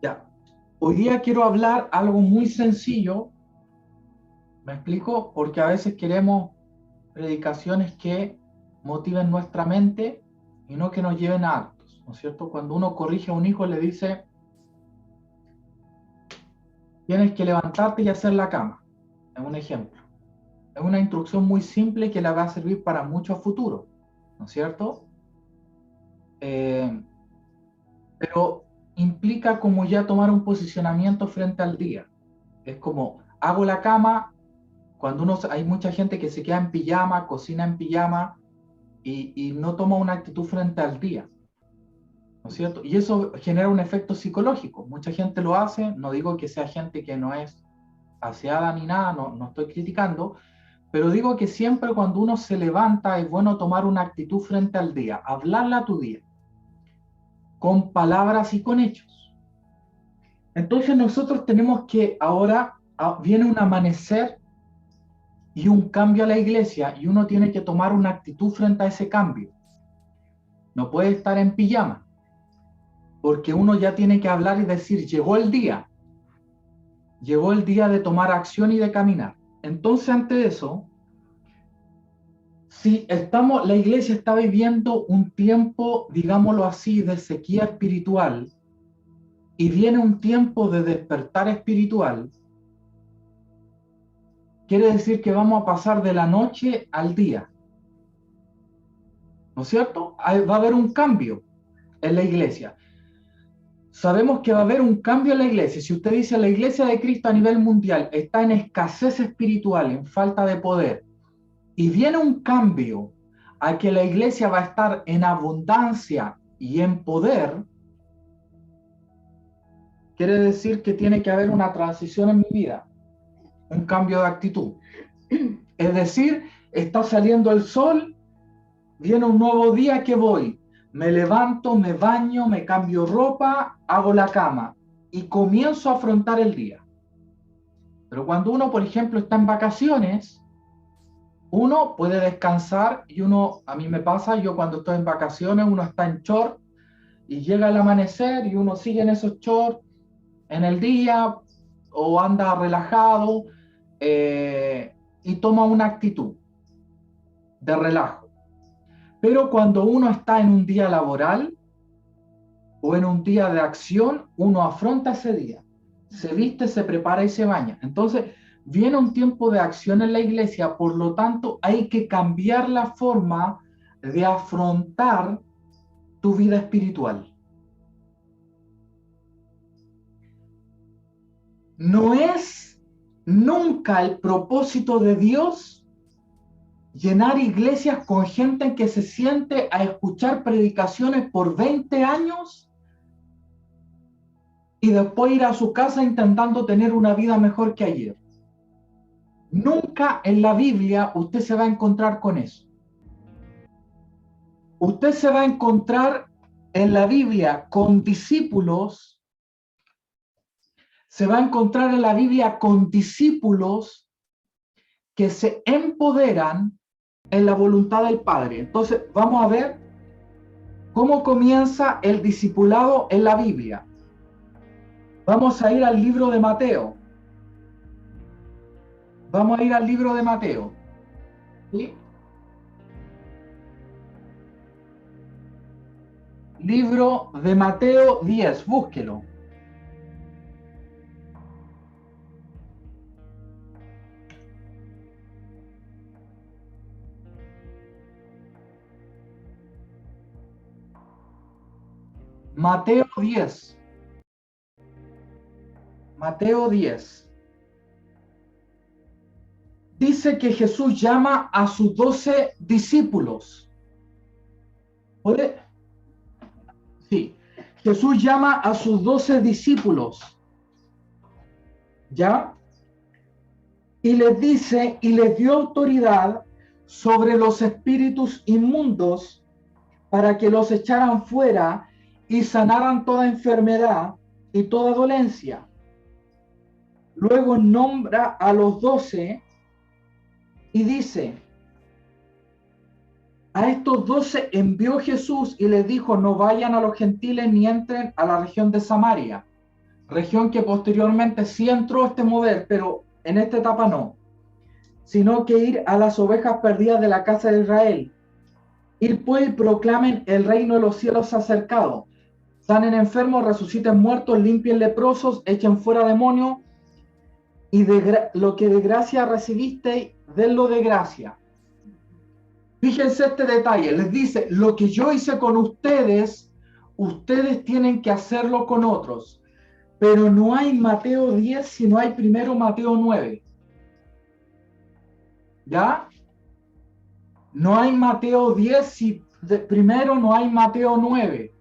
Ya. Hoy día quiero hablar algo muy sencillo, ¿me explico? Porque a veces queremos predicaciones que motiven nuestra mente y no que nos lleven a actos, ¿no es cierto? Cuando uno corrige a un hijo le dice, tienes que levantarte y hacer la cama, es un ejemplo. Es una instrucción muy simple que le va a servir para mucho a futuro, ¿no es cierto? Eh, pero implica como ya tomar un posicionamiento frente al día. Es como, hago la cama. Cuando hay mucha gente que se queda en pijama, cocina en pijama y no toma una actitud frente al día, ¿no es cierto? Y eso genera un efecto psicológico. Mucha gente lo hace, no digo que sea gente que no es aseada ni nada, no estoy criticando, pero digo que siempre cuando uno se levanta es bueno tomar una actitud frente al día, hablarle a tu día, con palabras y con hechos. Entonces nosotros tenemos que ahora viene un amanecer y un cambio a la iglesia y uno tiene que tomar una actitud frente a ese cambio. No puede estar en pijama, porque uno ya tiene que hablar y decir, llegó el día de tomar acción y de caminar. Entonces, ante eso, si la iglesia está viviendo un tiempo, digámoslo así, de sequía espiritual y viene un tiempo de despertar espiritual, quiere decir que vamos a pasar de la noche al día, ¿no es cierto? Va a haber un cambio en la iglesia. Sabemos que va a haber un cambio en la iglesia. Si usted dice la iglesia de Cristo a nivel mundial está en escasez espiritual, en falta de poder, y viene un cambio a que la iglesia va a estar en abundancia y en poder, quiere decir que tiene que haber una transición en mi vida, un cambio de actitud. Es decir, está saliendo el sol, viene un nuevo día que voy, me levanto, me baño, me cambio ropa, hago la cama y comienzo a afrontar el día. Pero cuando uno, por ejemplo, está en vacaciones, uno puede descansar y a mí me pasa, yo cuando estoy en vacaciones, uno está en short y llega el amanecer y uno sigue en esos shorts en el día o anda relajado y toma una actitud de relajo. Pero cuando uno está en un día laboral o en un día de acción, uno afronta ese día, se viste, se prepara y se baña. Entonces, viene un tiempo de acción en la iglesia, por lo tanto, hay que cambiar la forma de afrontar tu vida espiritual. No es nunca el propósito de Dios llenar iglesias con gente que se siente a escuchar predicaciones por 20 años y después ir a su casa intentando tener una vida mejor que ayer. Nunca en la Biblia usted se va a encontrar con eso. Usted se va a encontrar en la Biblia con discípulos, se va a encontrar en la Biblia con discípulos que se empoderan en la voluntad del Padre. Entonces, vamos a ver cómo comienza el discipulado en la Biblia. Vamos a ir al libro de Mateo. Vamos a ir al libro de Mateo. ¿Sí? Libro de Mateo 10, búsquelo. Mateo 10. Mateo 10. Dice que Jesús llama a sus 12 discípulos. ¿Puede? Sí. Jesús llama a sus 12 discípulos. ¿Ya? Y les dice y les dio autoridad sobre los espíritus inmundos para que los echaran fuera y sanaran toda enfermedad y toda dolencia. Luego nombra a los 12 y dice, a estos 12 envió Jesús y les dijo, no vayan a los gentiles ni entren a la región de Samaria, región que posteriormente sí entró a este mover, pero en esta etapa no, sino que ir a las ovejas perdidas de la casa de Israel. Ir pues y proclamen el reino de los cielos se ha acercado. Sanen enfermos, resuciten muertos, limpien leprosos, echen fuera demonios, y lo que de gracia recibisteis, denlo de gracia. Fíjense este detalle, les dice, lo que yo hice con ustedes, ustedes tienen que hacerlo con otros. Pero no hay Mateo 10 si no hay primero Mateo 9. ¿Ya? No hay Mateo 10 si primero no hay Mateo 9.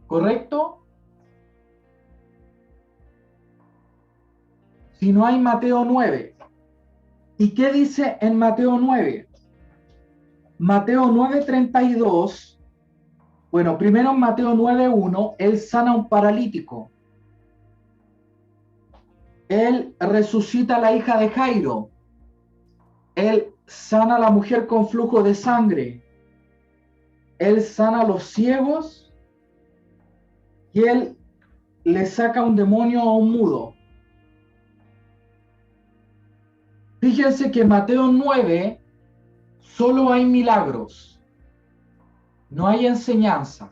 ¿Correcto? Si no hay Mateo 9. ¿Y qué dice en Mateo 9? Mateo 9:32. Bueno, primero en Mateo 9:1, él sana a un paralítico. Él resucita a la hija de Jairo. Él sana a la mujer con flujo de sangre. Él sana a los ciegos y él le saca un demonio a un mudo. Fíjense que en Mateo 9 solo hay milagros, no hay enseñanza.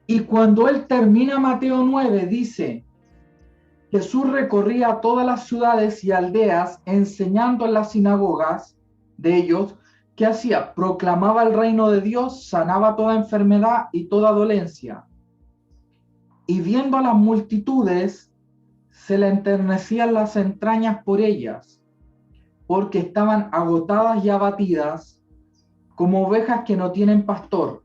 Y cuando él termina Mateo 9, dice, Jesús recorría todas las ciudades y aldeas enseñando en las sinagogas de ellos. ¿Qué hacía? Proclamaba el reino de Dios, sanaba toda enfermedad y toda dolencia. Y viendo a las multitudes, se le enternecían las entrañas por ellas, porque estaban agotadas y abatidas, como ovejas que no tienen pastor.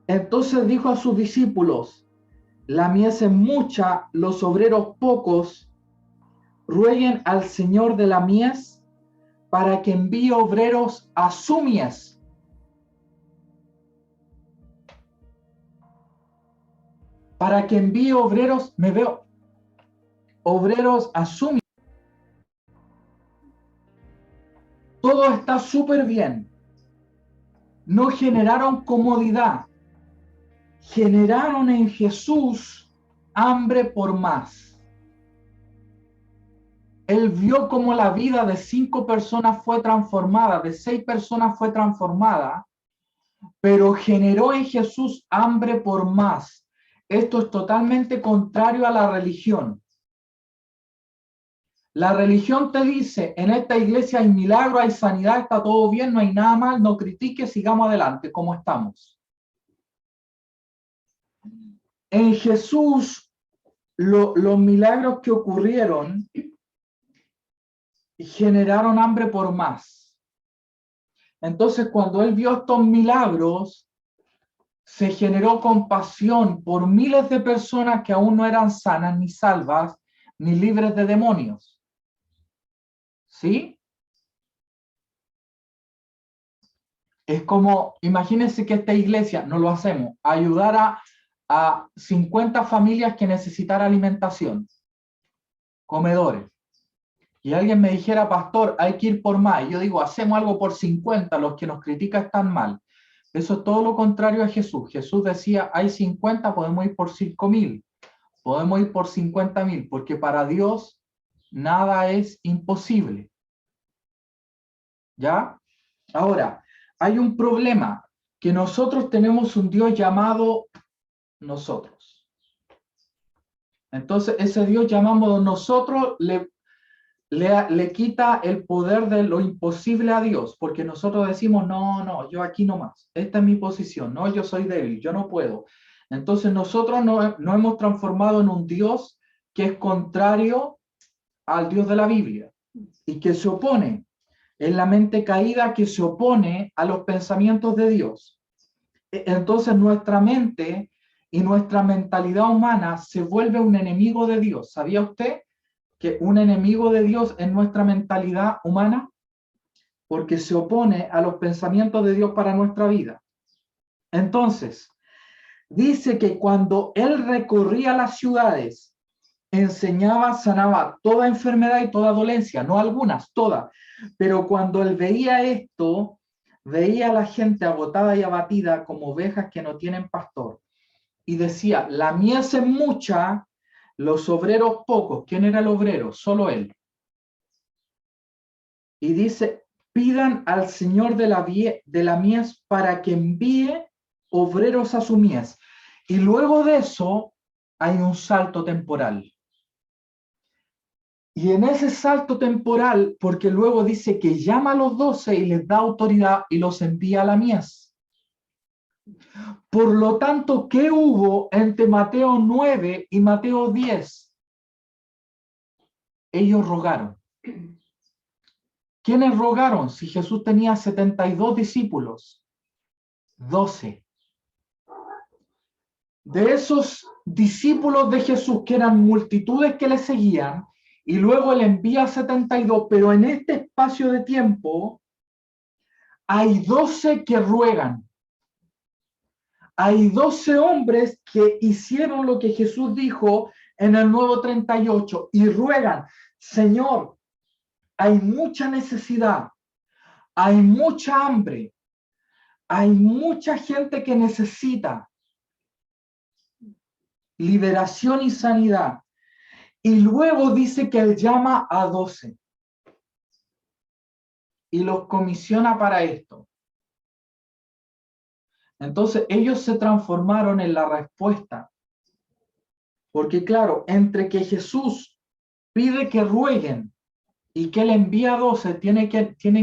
Entonces dijo a sus discípulos, la mies es mucha, los obreros pocos, rueguen al Señor de la mies para que envíe obreros a su mies. Para que envíe obreros, obreros a su mies. Todo está súper bien. No generaron comodidad. Generaron en Jesús hambre por más. Él vio cómo la vida de 5 personas fue transformada, de 6 personas fue transformada, pero generó en Jesús hambre por más. Esto es totalmente contrario a la religión. La religión te dice, en esta iglesia hay milagro, hay sanidad, está todo bien, no hay nada mal, no critiques, sigamos adelante como estamos. En Jesús, los milagros que ocurrieron generaron hambre por más. Entonces, cuando él vio estos milagros, se generó compasión por miles de personas que aún no eran sanas, ni salvas, ni libres de demonios. ¿Sí? Es como, imagínense que esta iglesia, no lo hacemos, ayudara a 50 familias que necesitaran alimentación, comedores. Y alguien me dijera, pastor, hay que ir por más. Y yo digo, hacemos algo por 50, los que nos critican están mal. Eso es todo lo contrario a Jesús. Jesús decía, hay 50, podemos ir por 5.000, podemos ir por 50.000, porque para Dios nada es imposible. ¿Ya? Ahora, hay un problema, que nosotros tenemos un Dios llamado nosotros. Entonces, ese Dios llamado nosotros le quita el poder de lo imposible a Dios, porque nosotros decimos, no, yo aquí no más, esta es mi posición, no, yo soy débil, yo no puedo. Entonces nosotros no hemos transformado en un Dios que es contrario al Dios de la Biblia y que se opone, es la mente caída que se opone a los pensamientos de Dios. Entonces nuestra mente y nuestra mentalidad humana se vuelve un enemigo de Dios. ¿Sabía usted que un enemigo de Dios es nuestra mentalidad humana? Porque se opone a los pensamientos de Dios para nuestra vida. Entonces, dice que cuando él recorría las ciudades, enseñaba, sanaba toda enfermedad y toda dolencia, no algunas, todas. Pero cuando él veía esto, veía a la gente agotada y abatida como ovejas que no tienen pastor. y decía, la mies es mucha, los obreros pocos. ¿Quién era el obrero? Solo él. Y dice, pidan al Señor de la mies para que envíe obreros a su mies. Y luego de eso hay un salto temporal. Y en ese salto temporal, porque luego dice que llama a los 12 y les da autoridad y los envía a la mies. Por lo tanto, ¿qué hubo entre Mateo 9 y Mateo 10? Ellos rogaron. ¿Quiénes rogaron? Si Jesús tenía 72 discípulos, 12. De esos discípulos de Jesús, que eran multitudes que le seguían, y luego él envía a 72, pero en este espacio de tiempo hay 12 que ruegan. Hay 12 hombres que hicieron lo que Jesús dijo en el Nuevo 38 y ruegan, Señor, hay mucha necesidad, hay mucha hambre, hay mucha gente que necesita liberación y sanidad. Y luego dice que él llama a 12 y los comisiona para esto. Entonces ellos se transformaron en la respuesta. Porque claro, entre que Jesús pide que rueguen y que él envía 12, tienen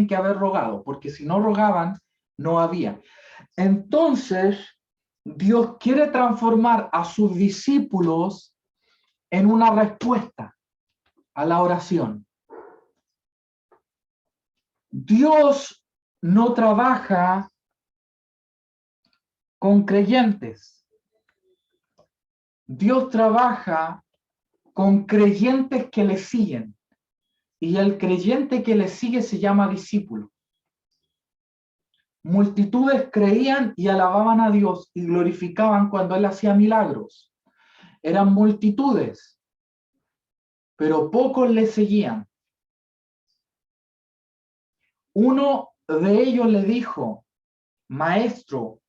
que haber rogado, porque si no rogaban, no había. Entonces, Dios quiere transformar a sus discípulos en una respuesta a la oración. Dios no trabaja con creyentes. Dios trabaja con creyentes que le siguen. Y el creyente que le sigue se llama discípulo. Multitudes creían y alababan a Dios y glorificaban cuando Él hacía milagros. Eran multitudes, pero pocos le seguían. Uno de ellos le dijo, Maestro,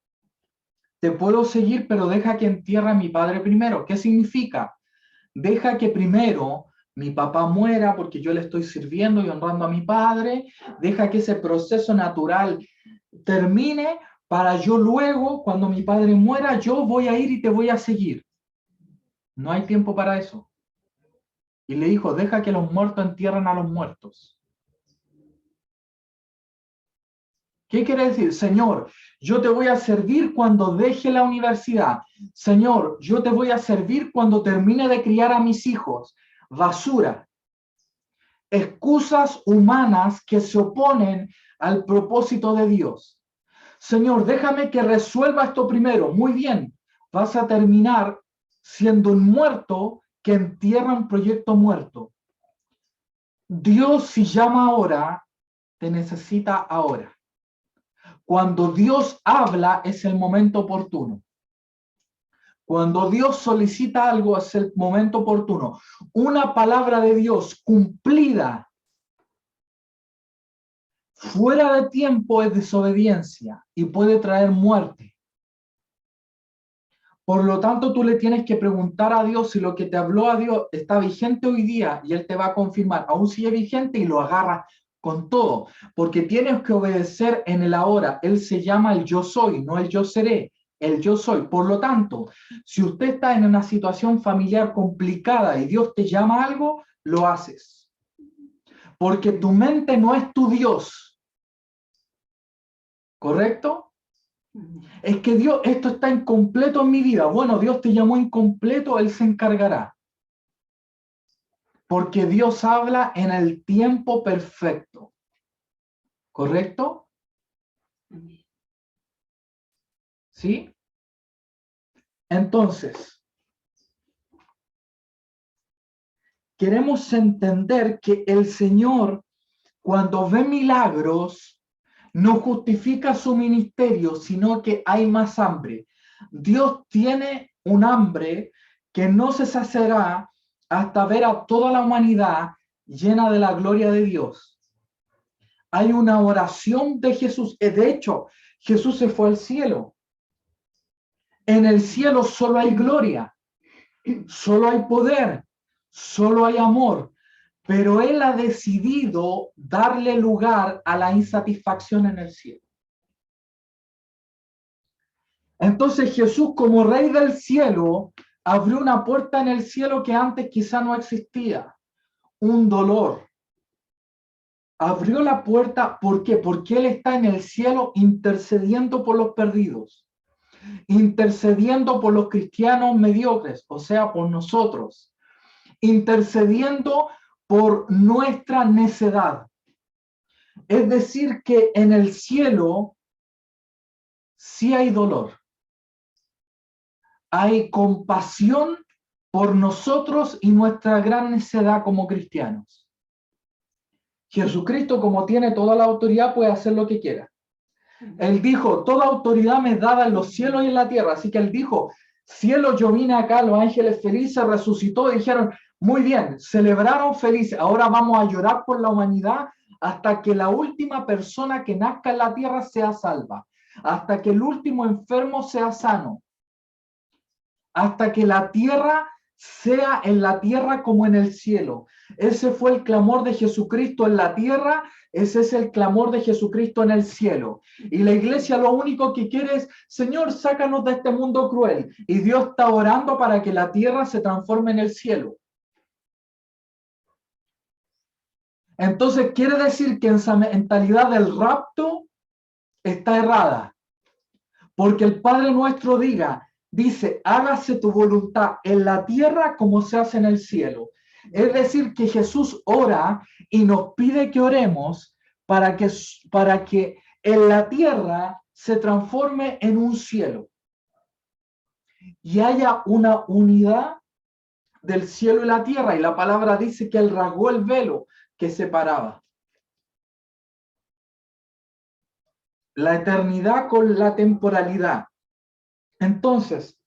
te puedo seguir, pero deja que entierre a mi padre primero. ¿Qué significa? Deja que primero mi papá muera porque yo le estoy sirviendo y honrando a mi padre. Deja que ese proceso natural termine para yo luego, cuando mi padre muera, yo voy a ir y te voy a seguir. No hay tiempo para eso. Y le dijo, deja que los muertos entierren a los muertos. ¿Qué quiere decir? Señor, yo te voy a servir cuando deje la universidad. Señor, yo te voy a servir cuando termine de criar a mis hijos. Basura. Excusas humanas que se oponen al propósito de Dios. Señor, déjame que resuelva esto primero. Muy bien, vas a terminar siendo un muerto que entierra un proyecto muerto. Dios, si llama ahora, te necesita ahora. Cuando Dios habla es el momento oportuno. Cuando Dios solicita algo es el momento oportuno. Una palabra de Dios cumplida fuera de tiempo es desobediencia y puede traer muerte. Por lo tanto, tú le tienes que preguntar a Dios si lo que te habló a Dios está vigente hoy día y Él te va a confirmar, aún sigue vigente y lo agarra con todo, porque tienes que obedecer en el ahora. Él se llama el yo soy, no el yo seré, el yo soy. Por lo tanto, si usted está en una situación familiar complicada y Dios te llama a algo, lo haces. Porque tu mente no es tu Dios. ¿Correcto? Es que Dios, esto está incompleto en mi vida. Bueno, Dios te llamó incompleto, Él se encargará. Porque Dios habla en el tiempo perfecto. ¿Correcto? ¿Sí? Entonces, queremos entender que el Señor, cuando ve milagros, no justifica su ministerio, sino que hay más hambre. Dios tiene un hambre que no se saciará hasta ver a toda la humanidad llena de la gloria de Dios. Hay una oración de Jesús. De hecho, Jesús se fue al cielo. En el cielo solo hay gloria, solo hay poder, solo hay amor, pero Él ha decidido darle lugar a la insatisfacción en el cielo. Entonces Jesús, como Rey del cielo, abrió una puerta en el cielo que antes quizá no existía, un dolor. Abrió la puerta, ¿por qué? Porque Él está en el cielo intercediendo por los perdidos, intercediendo por los cristianos mediocres, o sea, por nosotros, intercediendo por nuestra necedad. Es decir, que en el cielo sí hay dolor. Hay compasión por nosotros y nuestra gran necedad como cristianos. Jesucristo, como tiene toda la autoridad, puede hacer lo que quiera. Él dijo, toda autoridad me es dada en los cielos y en la tierra. Así que Él dijo, cielo, yo vine acá, los ángeles felices, resucitó y dijeron, muy bien, celebraron felices, ahora vamos a llorar por la humanidad hasta que la última persona que nazca en la tierra sea salva, hasta que el último enfermo sea sano, hasta que la tierra sea en la tierra como en el cielo. Ese fue el clamor de Jesucristo en la tierra, ese es el clamor de Jesucristo en el cielo. Y la iglesia lo único que quiere es, Señor, sácanos de este mundo cruel. Y Dios está orando para que la tierra se transforme en el cielo. Entonces quiere decir que esa mentalidad del rapto está errada. Porque el Padre nuestro dice, hágase tu voluntad en la tierra como se hace en el cielo. Es decir, que Jesús ora y nos pide que oremos para que en la tierra se transforme en un cielo y haya una unidad del cielo y la tierra. Y la palabra dice que Él rasgó el velo que separaba la eternidad con la temporalidad. Entonces,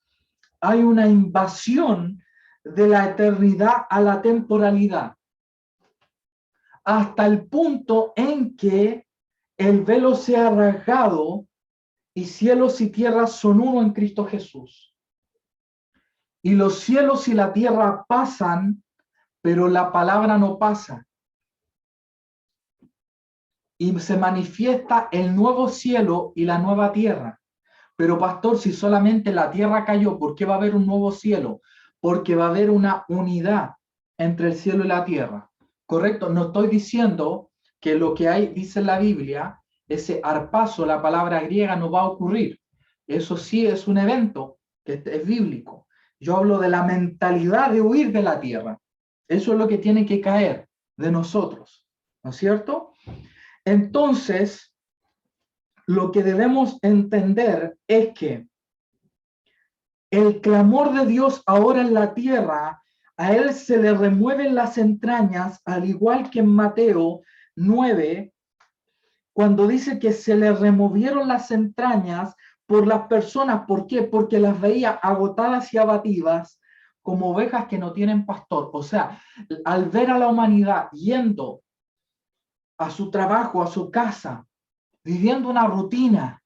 hay una invasión de la eternidad a la temporalidad, hasta el punto en que el velo se ha rasgado y cielos y tierras son uno en Cristo Jesús. Y los cielos y la tierra pasan, pero la palabra no pasa. Y se manifiesta el nuevo cielo y la nueva tierra. Pero pastor, si solamente la tierra cayó, ¿por qué va a haber un nuevo cielo? Porque va a haber una unidad entre el cielo y la tierra. ¿Correcto? No estoy diciendo que lo que hay, dice la Biblia, ese arpazo, la palabra griega, no va a ocurrir. Eso sí es un evento que es bíblico. Yo hablo de la mentalidad de huir de la tierra. Eso es lo que tiene que caer de nosotros, ¿no es cierto? Entonces, lo que debemos entender es que el clamor de Dios ahora en la tierra, a Él se le remueven las entrañas, al igual que en Mateo 9, cuando dice que se le removieron las entrañas por las personas. ¿Por qué? Porque las veía agotadas y abatidas como ovejas que no tienen pastor. O sea, al ver a la humanidad yendo a su trabajo, a su casa, viviendo una rutina,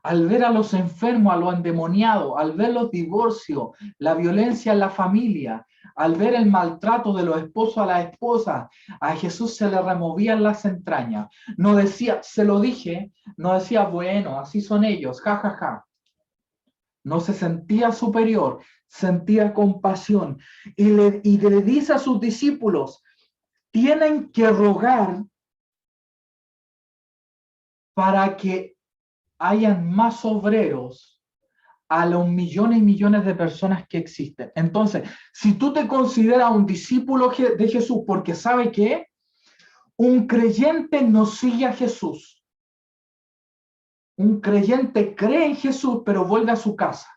al ver a los enfermos, a los endemoniados, al ver los divorcios, la violencia en la familia, al ver el maltrato de los esposos a las esposas, a Jesús se le removían las entrañas. No decía, se lo dije, no decía, bueno, así son ellos, ja, ja, ja. No se sentía superior, sentía compasión. Y le dice a sus discípulos, tienen que rogar para que hayan más obreros a los millones y millones de personas que existen. Entonces, si tú te consideras un discípulo de Jesús, porque ¿sabe qué? Un creyente no sigue a Jesús. Un creyente cree en Jesús, pero vuelve a su casa.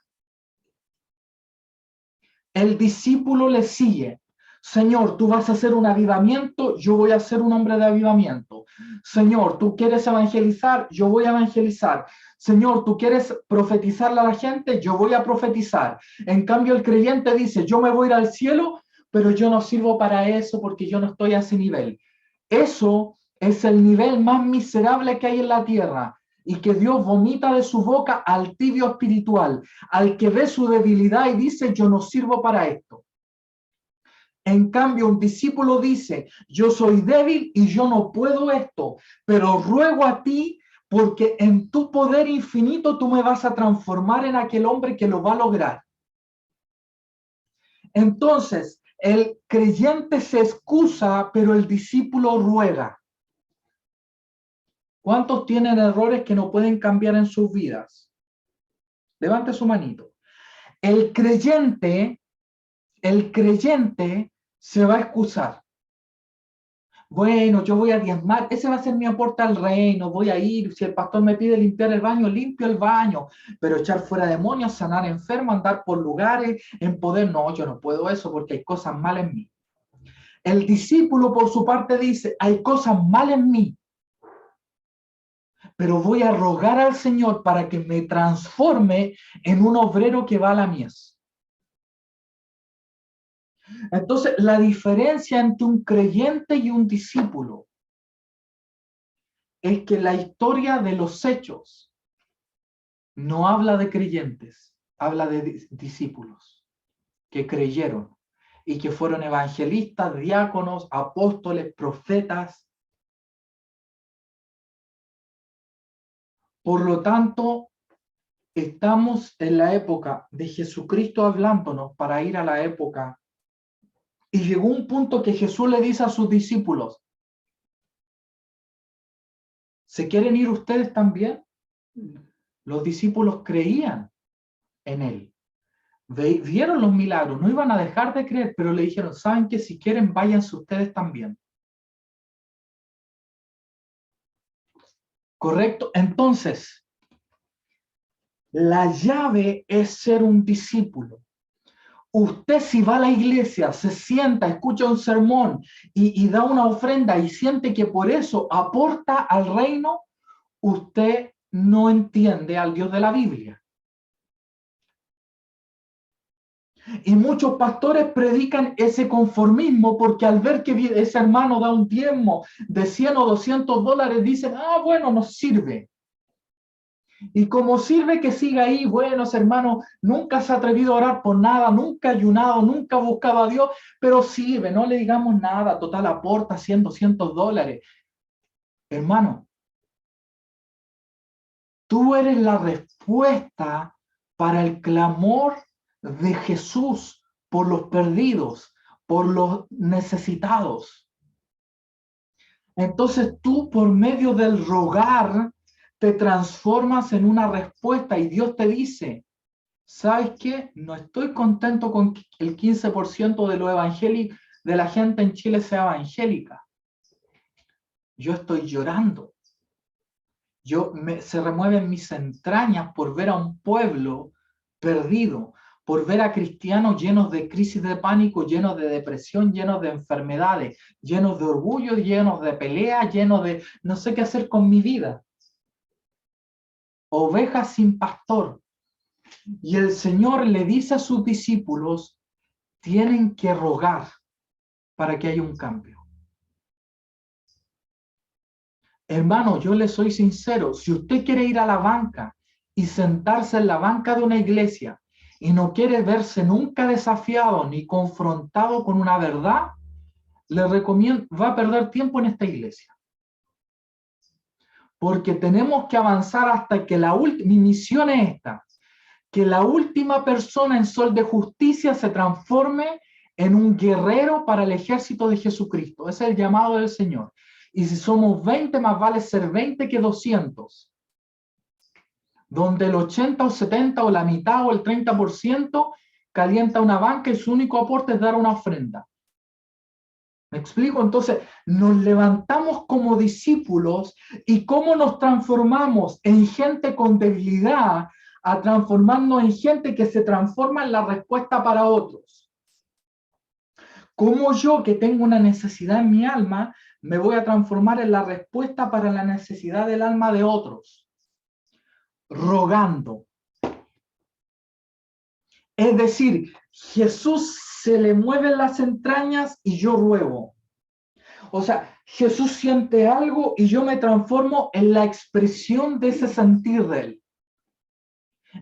El discípulo le sigue. Señor, tú vas a hacer un avivamiento, yo voy a ser un hombre de avivamiento. Señor, tú quieres evangelizar, yo voy a evangelizar. Señor, tú quieres profetizarle a la gente, yo voy a profetizar. En cambio, el creyente dice, yo me voy a ir al cielo, pero yo no sirvo para eso porque yo no estoy a ese nivel. Eso es el nivel más miserable que hay en la tierra. y que Dios vomita de su boca al tibio espiritual, al que ve su debilidad y dice, yo no sirvo para esto. En cambio, un discípulo dice, yo soy débil y yo no puedo esto, pero ruego a ti porque en tu poder infinito tú me vas a transformar en aquel hombre que lo va a lograr. Entonces, el creyente se excusa, pero el discípulo ruega. ¿Cuántos tienen errores que no pueden cambiar en sus vidas? Levante su manito. El creyente se va a excusar. Bueno, yo voy a diezmar, ese va a ser mi aporte al reino, voy a ir, si el pastor me pide limpiar el baño, limpio el baño, pero echar fuera demonios, sanar enfermos, andar por lugares, en poder, no, yo no puedo eso porque hay cosas mal en mí. El discípulo por su parte dice, hay cosas mal en mí, pero voy a rogar al Señor para que me transforme en un obrero que va a la mies. Entonces, la diferencia entre un creyente y un discípulo es que la historia de los hechos no habla de creyentes, habla de discípulos que creyeron y que fueron evangelistas, diáconos, apóstoles, profetas. Por lo tanto, estamos en la época de Jesucristo hablándonos para ir a la época. Y llegó un punto que Jesús le dice a sus discípulos, ¿se quieren ir ustedes también? Los discípulos creían en él. Vieron los milagros, no iban a dejar de creer, pero le dijeron, ¿saben qué? Si quieren, váyanse ustedes también. ¿Correcto? Entonces, la llave es ser un discípulo. Usted si va a la iglesia, se sienta, escucha un sermón y da una ofrenda y siente que por eso aporta al reino, usted no entiende al Dios de la Biblia. Y muchos pastores predican ese conformismo porque al ver que ese hermano da un diezmo de 100 o 200 dólares, dicen, bueno, nos sirve. Y como sirve que siga ahí, buenos hermanos, nunca se ha atrevido a orar por nada, nunca ha ayunado, nunca ha buscado a Dios, pero sirve, no le digamos nada, total aporta 100, 200 dólares. Hermano, tú eres la respuesta para el clamor de Jesús por los perdidos, por los necesitados. Entonces tú por medio del rogar te transformas en una respuesta y Dios te dice, ¿sabes qué? No estoy contento con que el 15% de los evangélicos, de la gente en Chile sea evangélica. Yo estoy llorando. Se remueven mis entrañas por ver a un pueblo perdido, por ver a cristianos llenos de crisis de pánico, llenos de depresión, llenos de enfermedades, llenos de orgullo, llenos de pelea, llenos de no sé qué hacer con mi vida. Ovejas sin pastor. Y el Señor le dice a sus discípulos, tienen que rogar para que haya un cambio. Hermano, yo le soy sincero, si usted quiere ir a la banca y sentarse en la banca de una iglesia y no quiere verse nunca desafiado ni confrontado con una verdad, le recomiendo, va a perder tiempo en esta iglesia. Porque tenemos que avanzar hasta que mi misión es esta, que la última persona en sol de justicia se transforme en un guerrero para el ejército de Jesucristo. Ese es el llamado del Señor. Y si somos 20, más vale ser 20 que 200. Donde el 80 o 70 o la mitad o el 30% calienta una banca y su único aporte es dar una ofrenda. ¿Me explico? Entonces, nos levantamos como discípulos y cómo nos transformamos en gente con debilidad a transformarnos en gente que se transforma en la respuesta para otros. ¿Cómo yo, que tengo una necesidad en mi alma, me voy a transformar en la respuesta para la necesidad del alma de otros? Rogando. Es decir, Jesús se le mueven las entrañas y yo ruego. O sea, Jesús siente algo y yo me transformo en la expresión de ese sentir de él.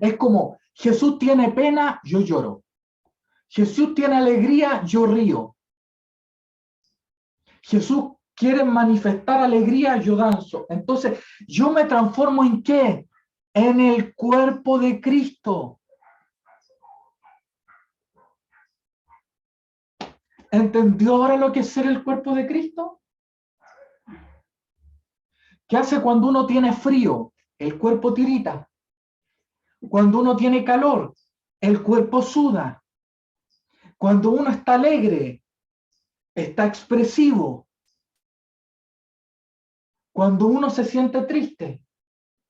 Es como, Jesús tiene pena, yo lloro. Jesús tiene alegría, yo río. Jesús quiere manifestar alegría, yo danzo. Entonces, yo me transformo ¿en qué? En el cuerpo de Cristo. ¿Entendió ahora lo que es ser el cuerpo de Cristo? ¿Qué hace cuando uno tiene frío? El cuerpo tirita. Cuando uno tiene calor, el cuerpo suda. Cuando uno está alegre, está expresivo. Cuando uno se siente triste,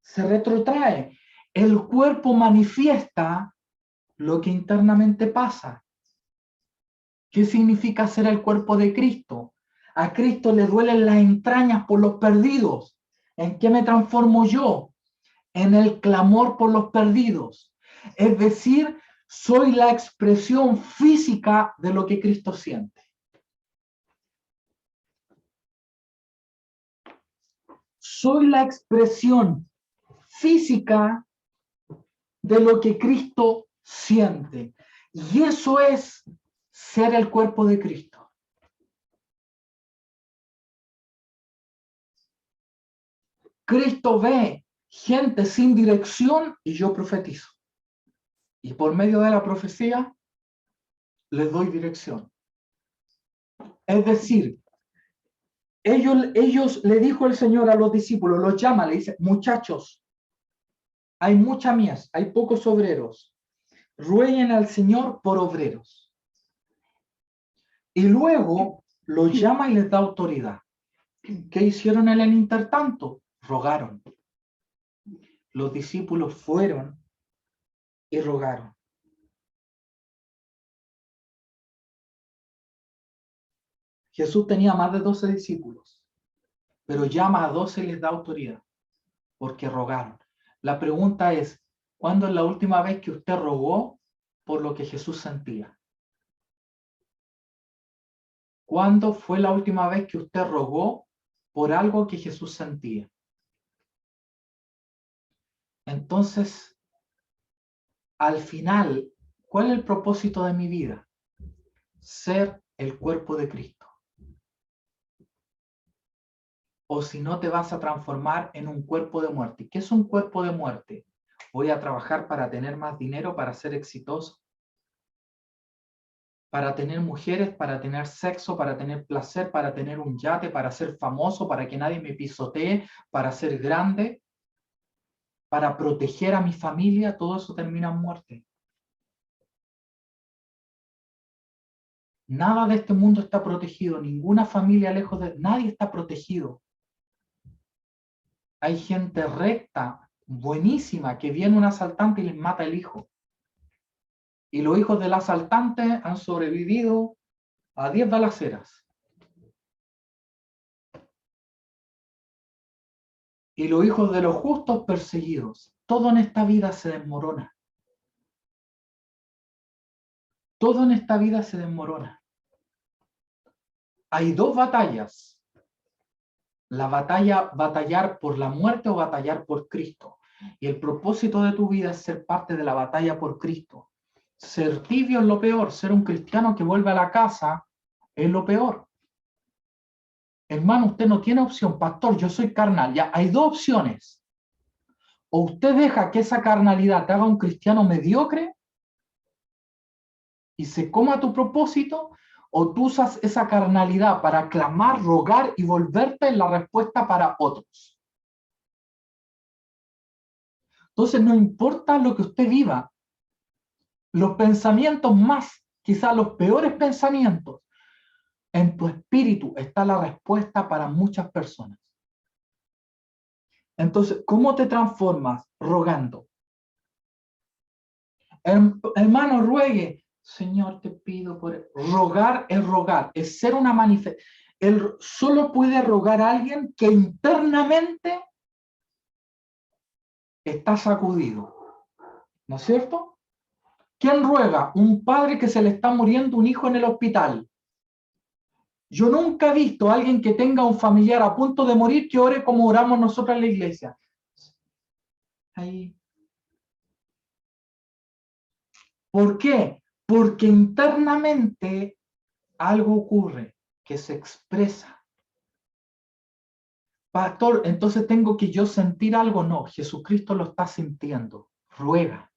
se retrotrae. El cuerpo manifiesta lo que internamente pasa. ¿Qué significa ser el cuerpo de Cristo? A Cristo le duelen las entrañas por los perdidos. ¿En qué me transformo yo? En el clamor por los perdidos. Es decir, soy la expresión física de lo que Cristo siente. Soy la expresión física de lo que Cristo siente. Y eso es ser el cuerpo de Cristo. Cristo ve gente sin dirección y yo profetizo. Y por medio de la profecía les doy dirección. Es decir, ellos le dijo el Señor a los discípulos, los llama, le dice, muchachos, hay mucha mies, hay pocos obreros. Rueguen al Señor por obreros. Y luego los llama y les da autoridad. ¿Qué hicieron en el intertanto? Rogaron. Los discípulos fueron y rogaron. Jesús tenía más de 12 discípulos, pero llama a 12 y les da autoridad, porque rogaron. La pregunta es, ¿cuándo es la última vez que usted rogó por lo que Jesús sentía? ¿Cuándo fue la última vez que usted rogó por algo que Jesús sentía? Entonces, al final, ¿cuál es el propósito de mi vida? Ser el cuerpo de Cristo. O si no, te vas a transformar en un cuerpo de muerte. ¿Qué es un cuerpo de muerte? Voy a trabajar para tener más dinero, para ser exitoso, para tener mujeres, para tener sexo, para tener placer, para tener un yate, para ser famoso, para que nadie me pisotee, para ser grande, para proteger a mi familia. Todo eso termina en muerte. Nada de este mundo está protegido, ninguna familia lejos de... Nadie está protegido. Hay gente recta, buenísima, que viene un asaltante y les mata el hijo. Y los hijos del asaltante han sobrevivido a 10 balaceras. Y los hijos de los justos perseguidos. Todo en esta vida se desmorona. Todo en esta vida se desmorona. Hay dos batallas. La batalla, batallar por la muerte o batallar por Cristo. Y el propósito de tu vida es ser parte de la batalla por Cristo. Ser tibio es lo peor. Ser un cristiano que vuelve a la casa es lo peor. Hermano, usted no tiene opción. Pastor, yo soy carnal. Ya hay dos opciones. O usted deja que esa carnalidad te haga un cristiano mediocre y se coma tu propósito, o tú usas esa carnalidad para clamar, rogar y volverte en la respuesta para otros. Entonces, no importa lo que usted viva, los pensamientos más, quizás los peores pensamientos, en tu espíritu está la respuesta para muchas personas. Entonces, ¿cómo te transformas? Rogando. Hermano, ruegue. Señor, te pido por... Rogar es rogar, es ser una manifestación. Solo puede rogar a alguien que internamente está sacudido. ¿No es cierto? ¿Quién ruega? Un padre que se le está muriendo un hijo en el hospital. Yo nunca he visto a alguien que tenga un familiar a punto de morir que ore como oramos nosotros en la iglesia. Ahí. ¿Por qué? Porque internamente algo ocurre que se expresa. Pastor, entonces tengo que yo sentir algo. No, Jesucristo lo está sintiendo. Ruega.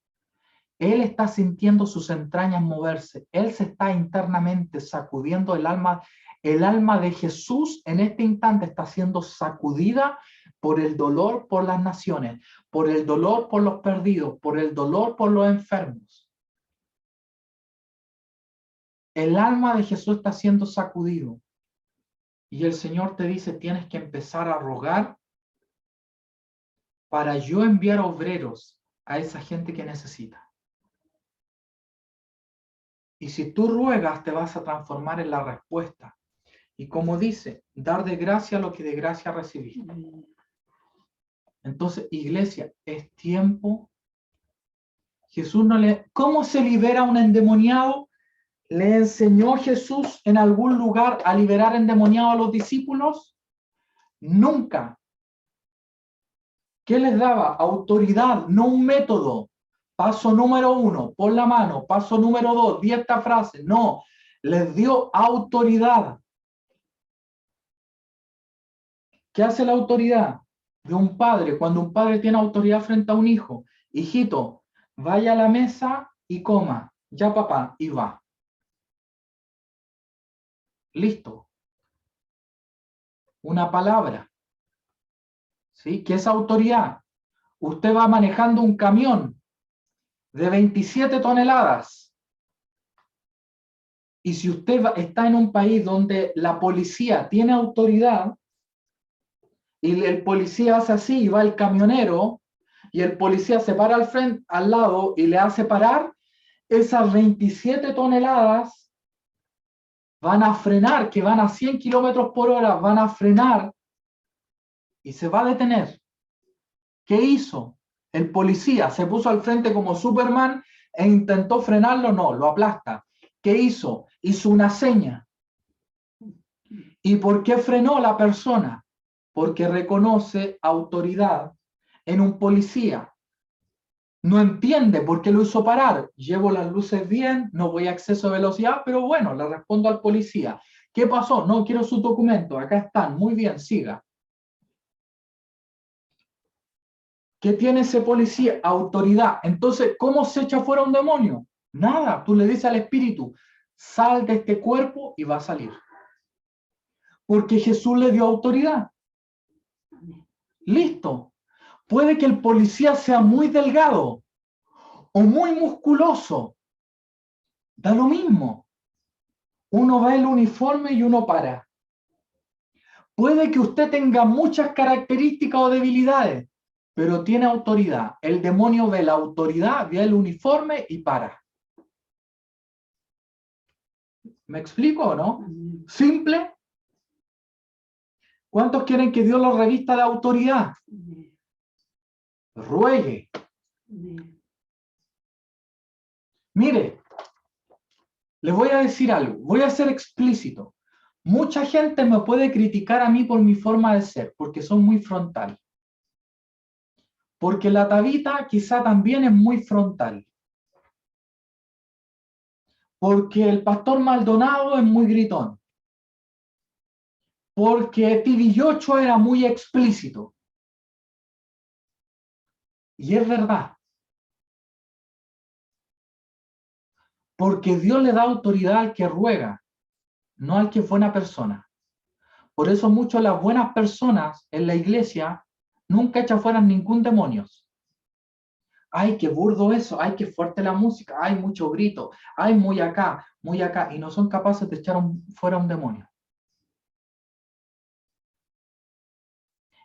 Él está sintiendo sus entrañas moverse. Él se está internamente sacudiendo el alma. El alma de Jesús en este instante está siendo sacudida por el dolor por las naciones, por el dolor por los perdidos, por el dolor por los enfermos. El alma de Jesús está siendo sacudido. Y el Señor te dice, tienes que empezar a rogar para yo enviar obreros a esa gente que necesita. Y si tú ruegas, te vas a transformar en la respuesta. Y como dice, dar de gracia lo que de gracia recibiste. Entonces, iglesia, es tiempo. Jesús no le... ¿Cómo se libera un endemoniado? ¿Le enseñó Jesús en algún lugar a liberar endemoniados a los discípulos? Nunca. ¿Qué les daba? Autoridad, no un método. Paso número 1, pon la mano. Paso número 2, di esta frase. No, les dio autoridad. ¿Qué hace la autoridad de un padre cuando un padre tiene autoridad frente a un hijo? Hijito, vaya a la mesa y coma. Ya papá, y va. Listo. Una palabra. ¿Sí? ¿Qué es autoridad? Usted va manejando un camión de 27 toneladas. Y si usted está en un país donde la policía tiene autoridad, y el policía hace así, y va el camionero, y el policía se para al frente, al lado, y le hace parar, esas 27 toneladas van a frenar, que van a 100 kilómetros por hora, van a frenar, y se va a detener. ¿Qué hizo? El policía se puso al frente como Superman e intentó frenarlo, no, lo aplasta. ¿Qué hizo? Hizo una seña. ¿Y por qué frenó la persona? Porque reconoce autoridad en un policía. No entiende por qué lo hizo parar. Llevo las luces bien, no voy a exceso de velocidad, pero bueno, le respondo al policía. ¿Qué pasó? No quiero sus documentos. Acá están. Muy bien, siga. ¿Qué tiene ese policía? Autoridad. Entonces, ¿cómo se echa fuera un demonio? Nada. Tú le dices al espíritu, sal de este cuerpo y va a salir. Porque Jesús le dio autoridad. Listo. Puede que el policía sea muy delgado o muy musculoso. Da lo mismo. Uno ve el uniforme y uno para. Puede que usted tenga muchas características o debilidades, pero tiene autoridad. El demonio ve la autoridad, ve el uniforme y para. ¿Me explico o no? Simple. ¿Cuántos quieren que Dios los revista de autoridad? Ruegue. Mire, les voy a decir algo, voy a ser explícito. Mucha gente me puede criticar a mí por mi forma de ser, porque soy muy frontal. Porque la Tabita quizá también es muy frontal. Porque el pastor Maldonado es muy gritón. Porque Tibillocho era muy explícito. Y es verdad. Porque Dios le da autoridad al que ruega, no al que es buena persona. Por eso muchas de las buenas personas en la iglesia nunca echan fuera ningún demonio. Ay, qué burdo eso, ay, qué fuerte la música, ay, mucho grito, ay, muy acá, y no son capaces de echar fuera un demonio.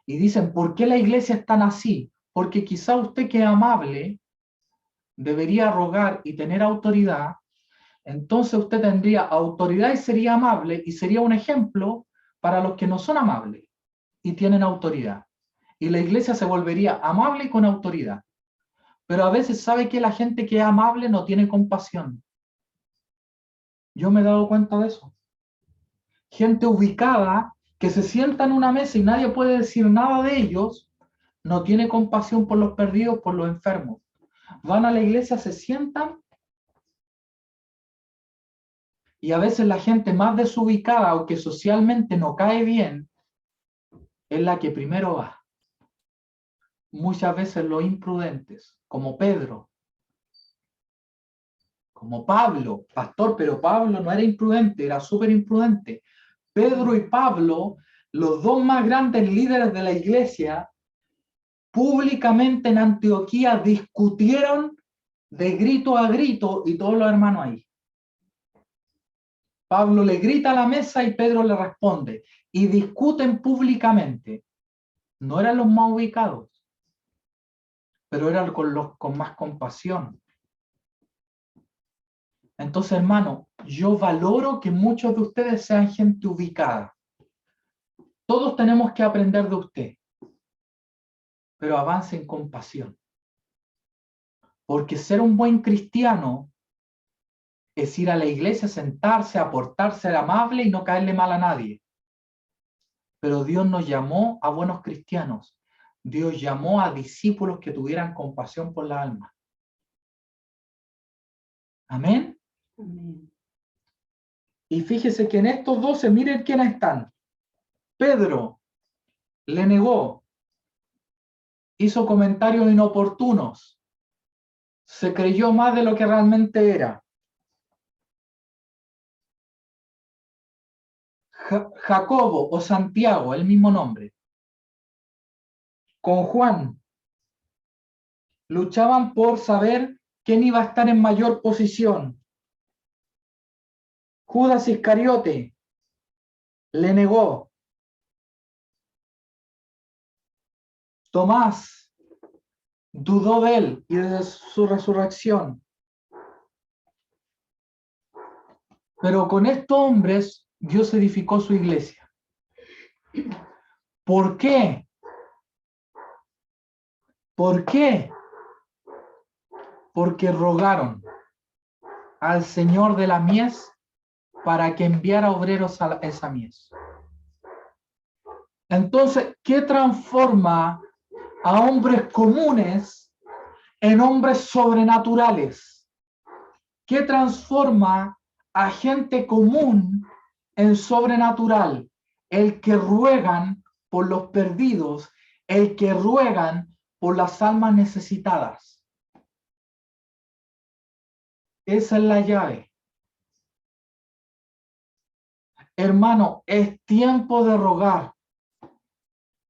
Y dicen, ¿por qué la iglesia es tan así? Porque quizá usted que es amable debería rogar y tener autoridad, entonces usted tendría autoridad y sería amable y sería un ejemplo para los que no son amables y tienen autoridad. Y la iglesia se volvería amable y con autoridad. Pero a veces sabe que la gente que es amable no tiene compasión. Yo me he dado cuenta de eso. gente ubicada, que se sienta en una mesa y nadie puede decir nada de ellos, no tiene compasión por los perdidos, por los enfermos. Van a la iglesia, se sientan, y a veces la gente más desubicada o que socialmente no cae bien es la que primero va. Muchas veces los imprudentes, como Pedro, como Pablo, pastor, pero Pablo no era imprudente, era súper imprudente. Pedro y Pablo, los dos más grandes líderes de la iglesia, públicamente en Antioquía discutieron de grito a grito y todos los hermanos ahí. Pablo le grita a la mesa y Pedro le responde y discuten públicamente. No eran los más ubicados, pero eran con más compasión. Entonces, hermano, yo valoro que muchos de ustedes sean gente ubicada. Todos tenemos que aprender de usted, pero avancen con pasión. Porque ser un buen cristiano es ir a la iglesia, sentarse, aportarse, ser amable y no caerle mal a nadie. Pero Dios nos llamó a buenos cristianos. Dios llamó a discípulos que tuvieran compasión por la alma. Amén. Amén. Y fíjese que en estos 12, miren quiénes están. Pedro le negó, hizo comentarios inoportunos, se creyó más de lo que realmente era. Jacobo o Santiago, el mismo nombre, con Juan, luchaban por saber quién iba a estar en mayor posición. Judas Iscariote le negó. Tomás dudó de él y de su resurrección. Pero con estos hombres Dios edificó su iglesia. ¿Por qué? ¿Por qué? Porque rogaron al Señor de la mies para que enviara obreros a esa mies. Entonces, ¿qué transforma a hombres comunes en hombres sobrenaturales? ¿Qué transforma a gente común en sobrenatural? El que ruegan por los perdidos, el que ruegan por las almas necesitadas. Esa es la llave. Hermano, es tiempo de rogar.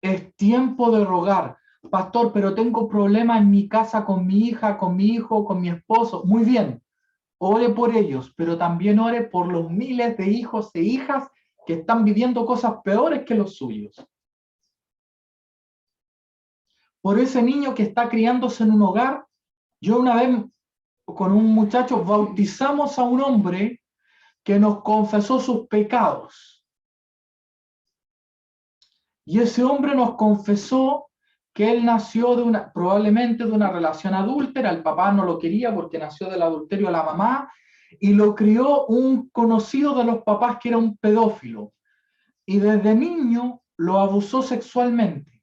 Es tiempo de rogar. Pastor, pero tengo problemas en mi casa con mi hija, con mi hijo, con mi esposo. Muy bien, ore por ellos, pero también ore por los miles de hijos e hijas que están viviendo cosas peores que los suyos. Por ese niño que está criándose en un hogar. Yo una vez con un muchacho bautizamos a un hombre que nos confesó sus pecados. Y ese hombre nos confesó que él nació probablemente de una relación adúltera, el papá no lo quería porque nació del adulterio de la mamá, y lo crió un conocido de los papás que era un pedófilo. Y desde niño lo abusó sexualmente.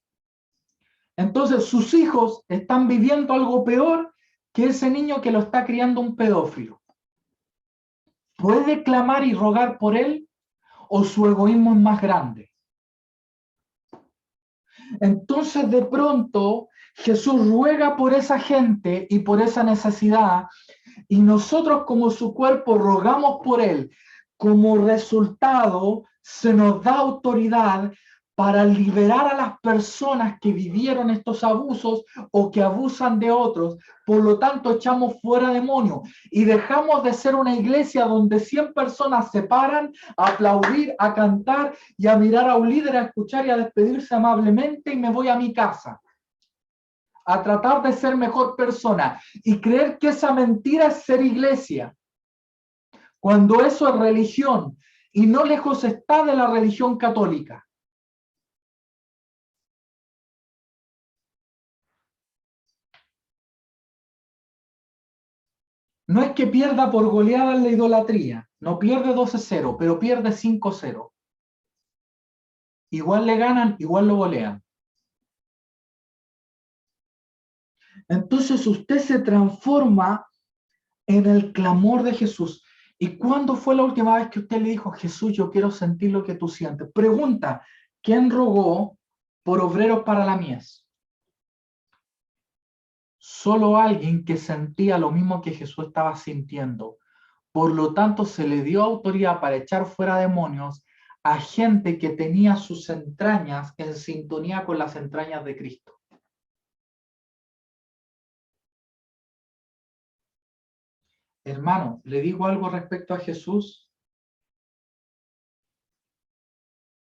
Entonces sus hijos están viviendo algo peor que ese niño que lo está criando un pedófilo. ¿Puede clamar y rogar por él o su egoísmo es más grande? Entonces de pronto Jesús ruega por esa gente y por esa necesidad y nosotros como su cuerpo rogamos por él. Como resultado se nos da autoridad para liberar a las personas que vivieron estos abusos o que abusan de otros. Por lo tanto, echamos fuera demonios y dejamos de ser una iglesia donde 100 personas se paran a aplaudir, a cantar y a mirar a un líder, a escuchar y a despedirse amablemente y me voy a mi casa. A tratar de ser mejor persona y creer que esa mentira es ser iglesia. Cuando eso es religión y no lejos está de la religión católica. No es que pierda por goleada en la idolatría, no pierde 12-0, pero pierde 5-0. igual le ganan, igual lo golean. Entonces usted se transforma en el clamor de Jesús. ¿Y cuándo fue la última vez que usted le dijo, Jesús, yo quiero sentir lo que tú sientes? Pregunta, ¿quién rogó por obreros para la mies? Solo alguien que sentía lo mismo que Jesús estaba sintiendo. Por lo tanto, se le dio autoridad para echar fuera demonios a gente que tenía sus entrañas en sintonía con las entrañas de Cristo. Hermano, le digo algo respecto a Jesús.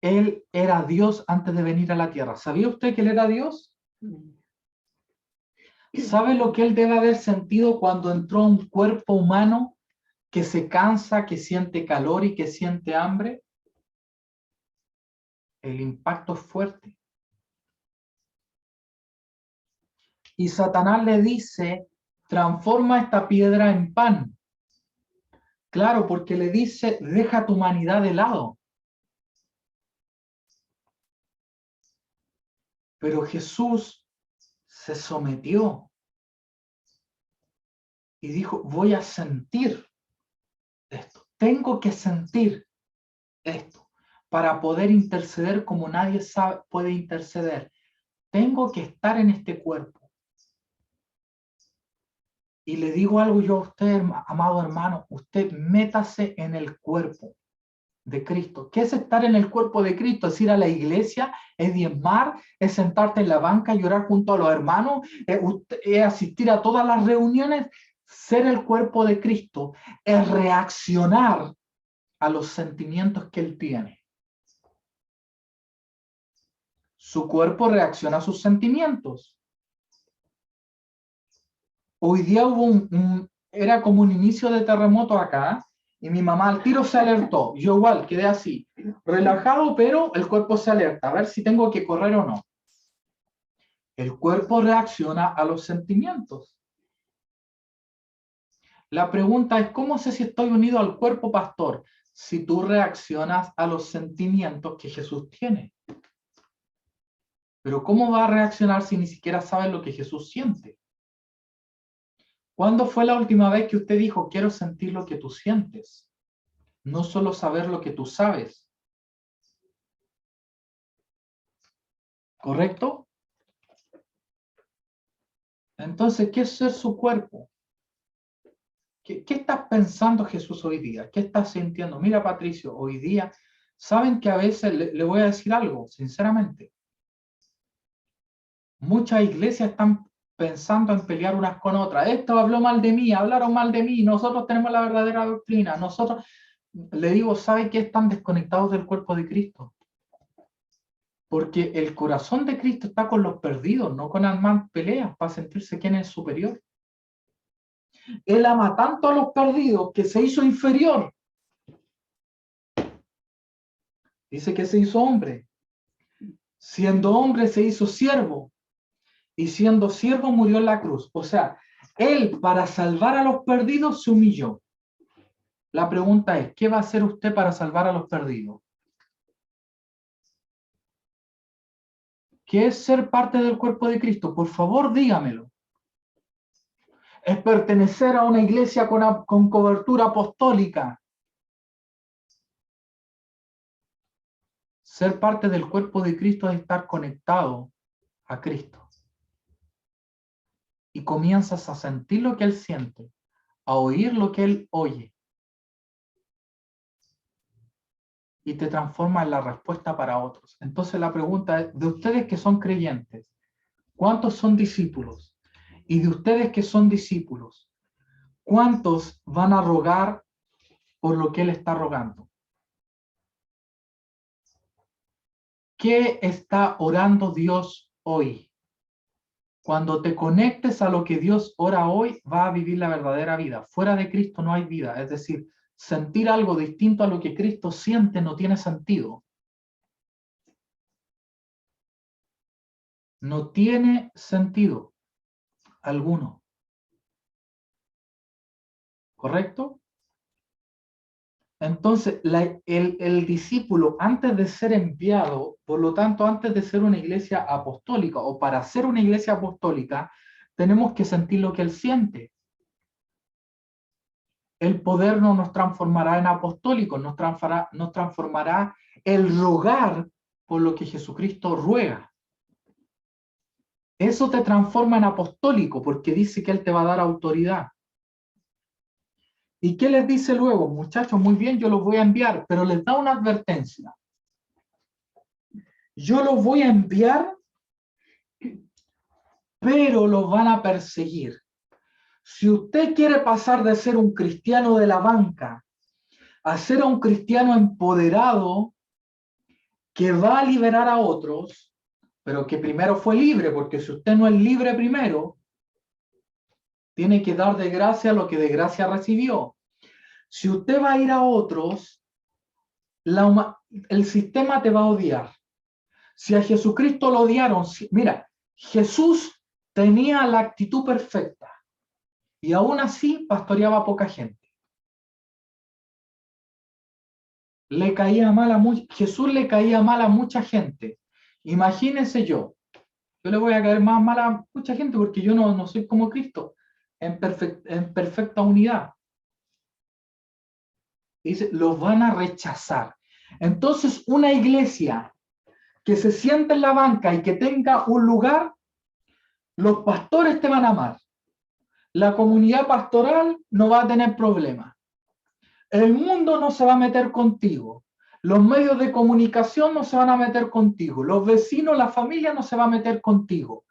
Él era Dios antes de venir a la tierra. ¿Sabía usted que él era Dios? ¿Sabe lo que él debe haber sentido cuando entró a un cuerpo humano que se cansa, que siente calor y que siente hambre? El impacto es fuerte. Y Satanás le dice, transforma esta piedra en pan. Claro, porque le dice, deja tu humanidad de lado. Pero Jesús se sometió y dijo, voy a sentir esto. Tengo que sentir esto para poder interceder como nadie puede interceder. Tengo que estar en este cuerpo. Y le digo algo yo a usted, amado hermano, usted métase en el cuerpo de Cristo. ¿Qué es estar en el cuerpo de Cristo? Es ir a la iglesia, es diezmar, es sentarte en la banca y llorar junto a los hermanos, es asistir a todas las reuniones. Ser el cuerpo de Cristo es reaccionar a los sentimientos que Él tiene. Su cuerpo reacciona a sus sentimientos. Hoy día era como un inicio de terremoto acá, y mi mamá al tiro se alertó. Yo igual quedé así, relajado, pero el cuerpo se alerta, a ver si tengo que correr o no. El cuerpo reacciona a los sentimientos. La pregunta es, ¿cómo sé si estoy unido al cuerpo, pastor? Si tú reaccionas a los sentimientos que Jesús tiene. Pero ¿cómo va a reaccionar si ni siquiera sabe lo que Jesús siente? ¿Cuándo fue la última vez que usted dijo, quiero sentir lo que tú sientes? No solo saber lo que tú sabes. ¿Correcto? Entonces, ¿qué es ser su cuerpo? ¿Qué estás pensando Jesús hoy día? ¿Qué estás sintiendo? Mira, Patricio, hoy día, saben que a veces le voy a decir algo, sinceramente. Muchas iglesias están pensando en pelear unas con otras. Esto habló mal de mí, hablaron mal de mí, nosotros tenemos la verdadera doctrina, nosotros, le digo, ¿sabe qué? Están desconectados del cuerpo de Cristo. Porque el corazón de Cristo está con los perdidos, no con armar peleas para sentirse quién es superior. Él ama tanto a los perdidos que se hizo inferior. Dice que se hizo hombre. Siendo hombre se hizo siervo. Y siendo siervo murió en la cruz. O sea, él para salvar a los perdidos se humilló. La pregunta es, ¿qué va a hacer usted para salvar a los perdidos? ¿Qué es ser parte del cuerpo de Cristo? Por favor, dígamelo. Es pertenecer a una iglesia con cobertura apostólica. Ser parte del cuerpo de Cristo es estar conectado a Cristo. Y comienzas a sentir lo que Él siente, a oír lo que Él oye. Y te transforma en la respuesta para otros. Entonces la pregunta es, de ustedes que son creyentes, ¿cuántos son discípulos? Y de ustedes que son discípulos, ¿cuántos van a rogar por lo que Él está rogando? ¿Qué está orando Dios hoy? Cuando te conectes a lo que Dios ora hoy, vas a vivir la verdadera vida. Fuera de Cristo no hay vida. Es decir, sentir algo distinto a lo que Cristo siente no tiene sentido. No tiene sentido alguno. ¿Correcto? Entonces, el discípulo, antes de ser enviado, por lo tanto, antes de ser una iglesia apostólica, o para ser una iglesia apostólica, tenemos que sentir lo que él siente. El poder no nos transformará en apostólicos, nos transformará el rogar por lo que Jesucristo ruega. Eso te transforma en apostólico, porque dice que él te va a dar autoridad. ¿Y qué les dice luego? Muchachos, muy bien, yo los voy a enviar, pero les da una advertencia. Yo los voy a enviar, pero los van a perseguir. Si usted quiere pasar de ser un cristiano de la banca a ser un cristiano empoderado que va a liberar a otros, pero que primero fue libre, porque si usted no es libre primero, tiene que dar de gracia lo que de gracia recibió. Si usted va a ir a otros, el sistema te va a odiar. Si a Jesucristo lo odiaron, mira, Jesús tenía la actitud perfecta y aún así pastoreaba a poca gente. Jesús le caía mal a mucha gente. Imagínense yo le voy a caer más mal a mucha gente porque yo no soy como Cristo, en perfecta unidad. Dice, los van a rechazar. Entonces, una iglesia que se sienta en la banca y que tenga un lugar, los pastores te van a amar. La comunidad pastoral no va a tener problemas. El mundo no se va a meter contigo. Los medios de comunicación no se van a meter contigo. Los vecinos, la familia no se va a meter contigo.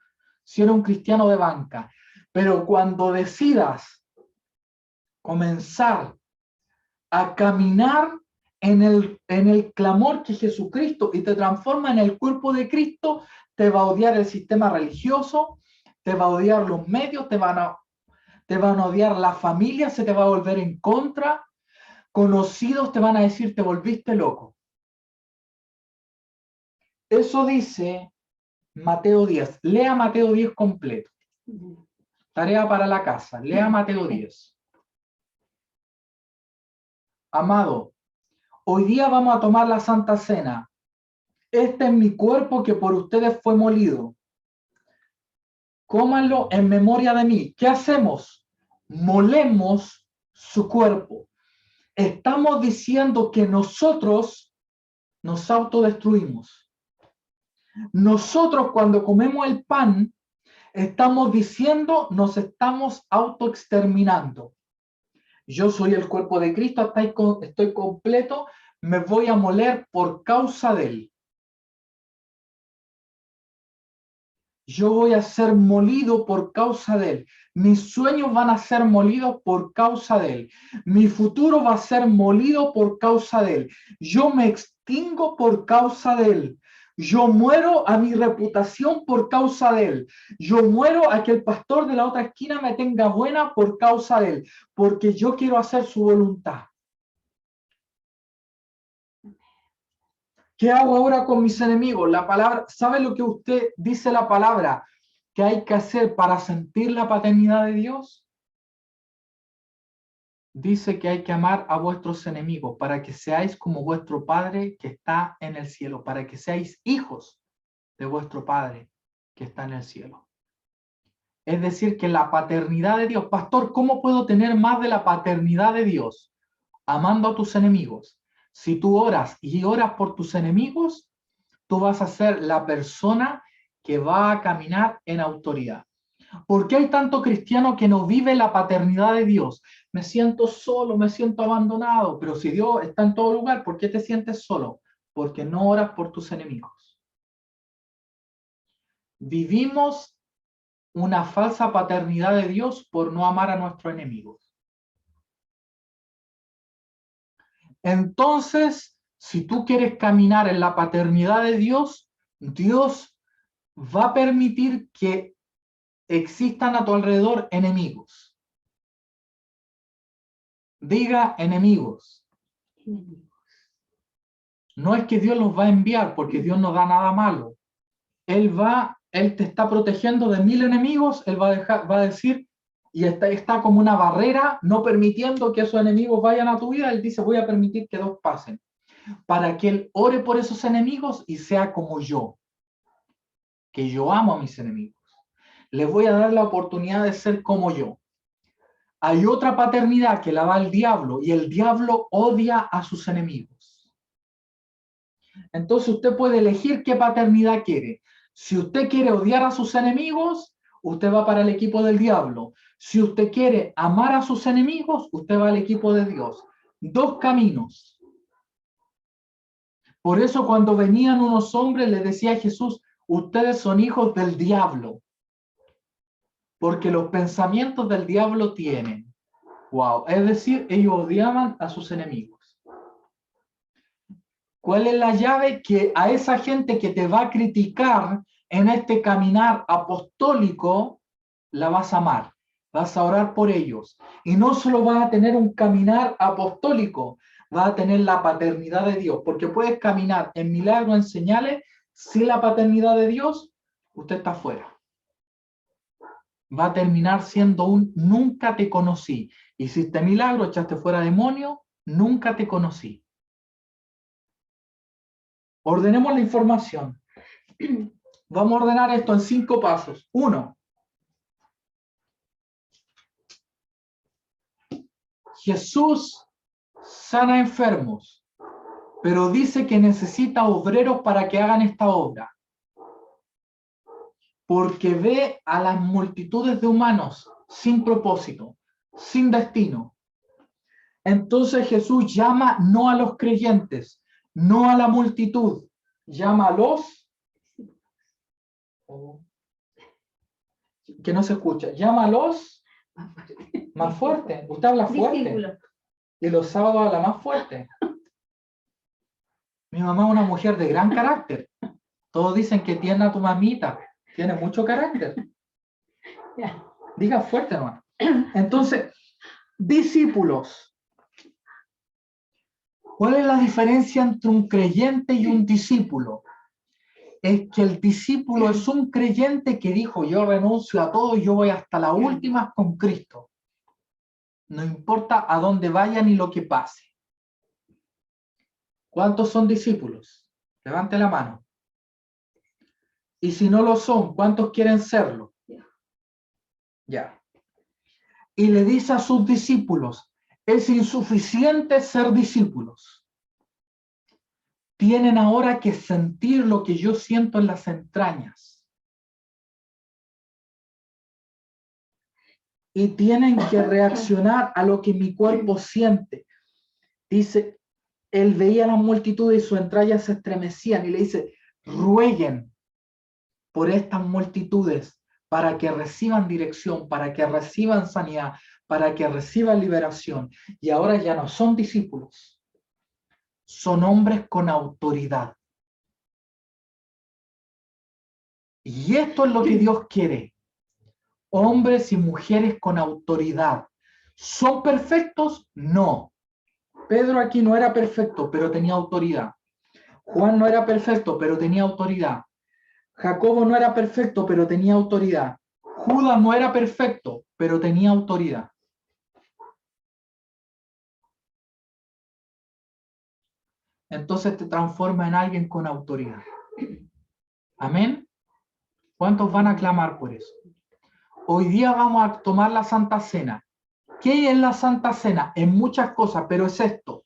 Si eres un cristiano de banca. Pero cuando decidas comenzar a caminar en el clamor que Jesucristo y te transforma en el cuerpo de Cristo, te va a odiar el sistema religioso, te va a odiar los medios, te van a odiar la familia, se te va a volver en contra, conocidos te van a decir, te volviste loco. Eso dice Mateo 10. Lea Mateo 10 completo. Tarea para la casa. Lea Mateo 10. Amado, hoy día vamos a tomar la Santa Cena. Este es mi cuerpo que por ustedes fue molido. Cómanlo en memoria de mí. ¿Qué hacemos? Molemos su cuerpo. Estamos diciendo que nosotros nos autodestruimos. Nosotros cuando comemos el pan, estamos diciendo, nos estamos autoexterminando. Yo soy el cuerpo de Cristo, estoy completo, me voy a moler por causa de él. Yo voy a ser molido por causa de él. Mis sueños van a ser molidos por causa de él. Mi futuro va a ser molido por causa de él. Yo me extingo por causa de él. Yo muero a mi reputación por causa de él. Yo muero a que el pastor de la otra esquina me tenga buena por causa de él. Porque yo quiero hacer su voluntad. ¿Qué hago ahora con mis enemigos? La palabra, ¿sabe lo que usted dice la palabra que hay que hacer para sentir la paternidad de Dios? Dice que hay que amar a vuestros enemigos para que seáis como vuestro Padre que está en el cielo, para que seáis hijos de vuestro Padre que está en el cielo. Es decir, que la paternidad de Dios, pastor, ¿cómo puedo tener más de la paternidad de Dios? Amando a tus enemigos. Si tú oras y oras por tus enemigos, tú vas a ser la persona que va a caminar en autoridad. ¿Por qué hay tanto cristiano que no vive la paternidad de Dios? Me siento solo, me siento abandonado, pero si Dios está en todo lugar, ¿por qué te sientes solo? Porque no oras por tus enemigos. Vivimos una falsa paternidad de Dios por no amar a nuestros enemigos. Entonces, si tú quieres caminar en la paternidad de Dios, Dios va a permitir que existan a tu alrededor enemigos. Diga enemigos. No es que Dios los va a enviar porque Dios no da nada malo. Él te está protegiendo de 1000 enemigos, Él va a decir, y está como una barrera, no permitiendo que esos enemigos vayan a tu vida. Él dice, voy a permitir que dos pasen, para que Él ore por esos enemigos y sea como yo, que yo amo a mis enemigos. Les voy a dar la oportunidad de ser como yo. Hay otra paternidad que la da el diablo, y el diablo odia a sus enemigos. Entonces usted puede elegir qué paternidad quiere. Si usted quiere odiar a sus enemigos, usted va para el equipo del diablo. Si usted quiere amar a sus enemigos, usted va al equipo de Dios. Dos caminos. Por eso cuando venían unos hombres, le decía a Jesús, ustedes son hijos del diablo, porque los pensamientos del diablo tienen. Wow, es decir, ellos odiaban a sus enemigos. ¿Cuál es la llave? Que a esa gente que te va a criticar en este caminar apostólico, la vas a amar, vas a orar por ellos. Y no solo vas a tener un caminar apostólico, vas a tener la paternidad de Dios, porque puedes caminar en milagros, en señales, sin la paternidad de Dios, usted está fuera. Va a terminar siendo un nunca te conocí. Hiciste milagro, echaste fuera demonio, nunca te conocí. Ordenemos la información. Vamos a ordenar esto en 5 pasos. 1. Jesús sana enfermos, pero dice que necesita obreros para que hagan esta obra. Porque ve a las multitudes de humanos sin propósito, sin destino. Entonces Jesús llama no a los creyentes, no a la multitud, llama a los que no se escucha, llama a los más fuertes. Usted habla fuerte. Y los sábados habla más fuerte. Mi mamá es una mujer de gran carácter. Todos dicen que tiene a tu mamita. Tiene mucho carácter. Diga fuerte nomás. Entonces, discípulos. ¿Cuál es la diferencia entre un creyente y un discípulo? Es que el discípulo es un creyente que dijo, yo renuncio a todo y yo voy hasta la última con Cristo. No importa a dónde vaya ni lo que pase. ¿Cuántos son discípulos? Levante la mano. Y si no lo son, ¿cuántos quieren serlo? Ya. Y le dice a sus discípulos, es insuficiente ser discípulos. Tienen ahora que sentir lo que yo siento en las entrañas. Y tienen que reaccionar a lo que mi cuerpo siente. Dice, él veía a la multitud y sus entrañas se estremecían y le dice, rueguen por estas multitudes para que reciban dirección, para que reciban sanidad, para que reciban liberación. Y ahora ya no son discípulos, son hombres con autoridad. Y esto es lo que Dios quiere. Hombres y mujeres con autoridad. ¿Son perfectos? No. Pedro aquí no era perfecto, pero tenía autoridad. Juan no era perfecto, pero tenía autoridad. Jacobo no era perfecto, pero tenía autoridad. Judas no era perfecto, pero tenía autoridad. Entonces te transforma en alguien con autoridad. Amén. ¿Cuántos van a clamar por eso? Hoy día vamos a tomar la Santa Cena. ¿Qué es la Santa Cena? En muchas cosas, pero es esto.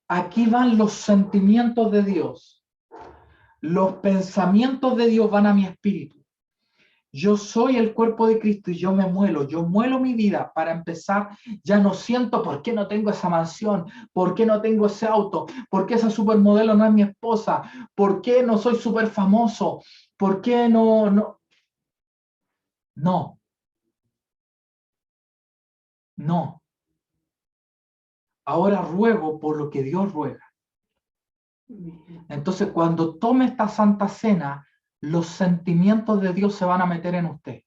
Aquí van los sentimientos de Dios. Los pensamientos de Dios van a mi espíritu. Yo soy el cuerpo de Cristo y yo muelo mi vida para empezar. Ya no siento por qué no tengo esa mansión, por qué no tengo ese auto, por qué esa supermodelo no es mi esposa, por qué no soy súper famoso, por qué no. Ahora ruego por lo que Dios ruega. Entonces, cuando tome esta Santa Cena, los sentimientos de Dios se van a meter en usted.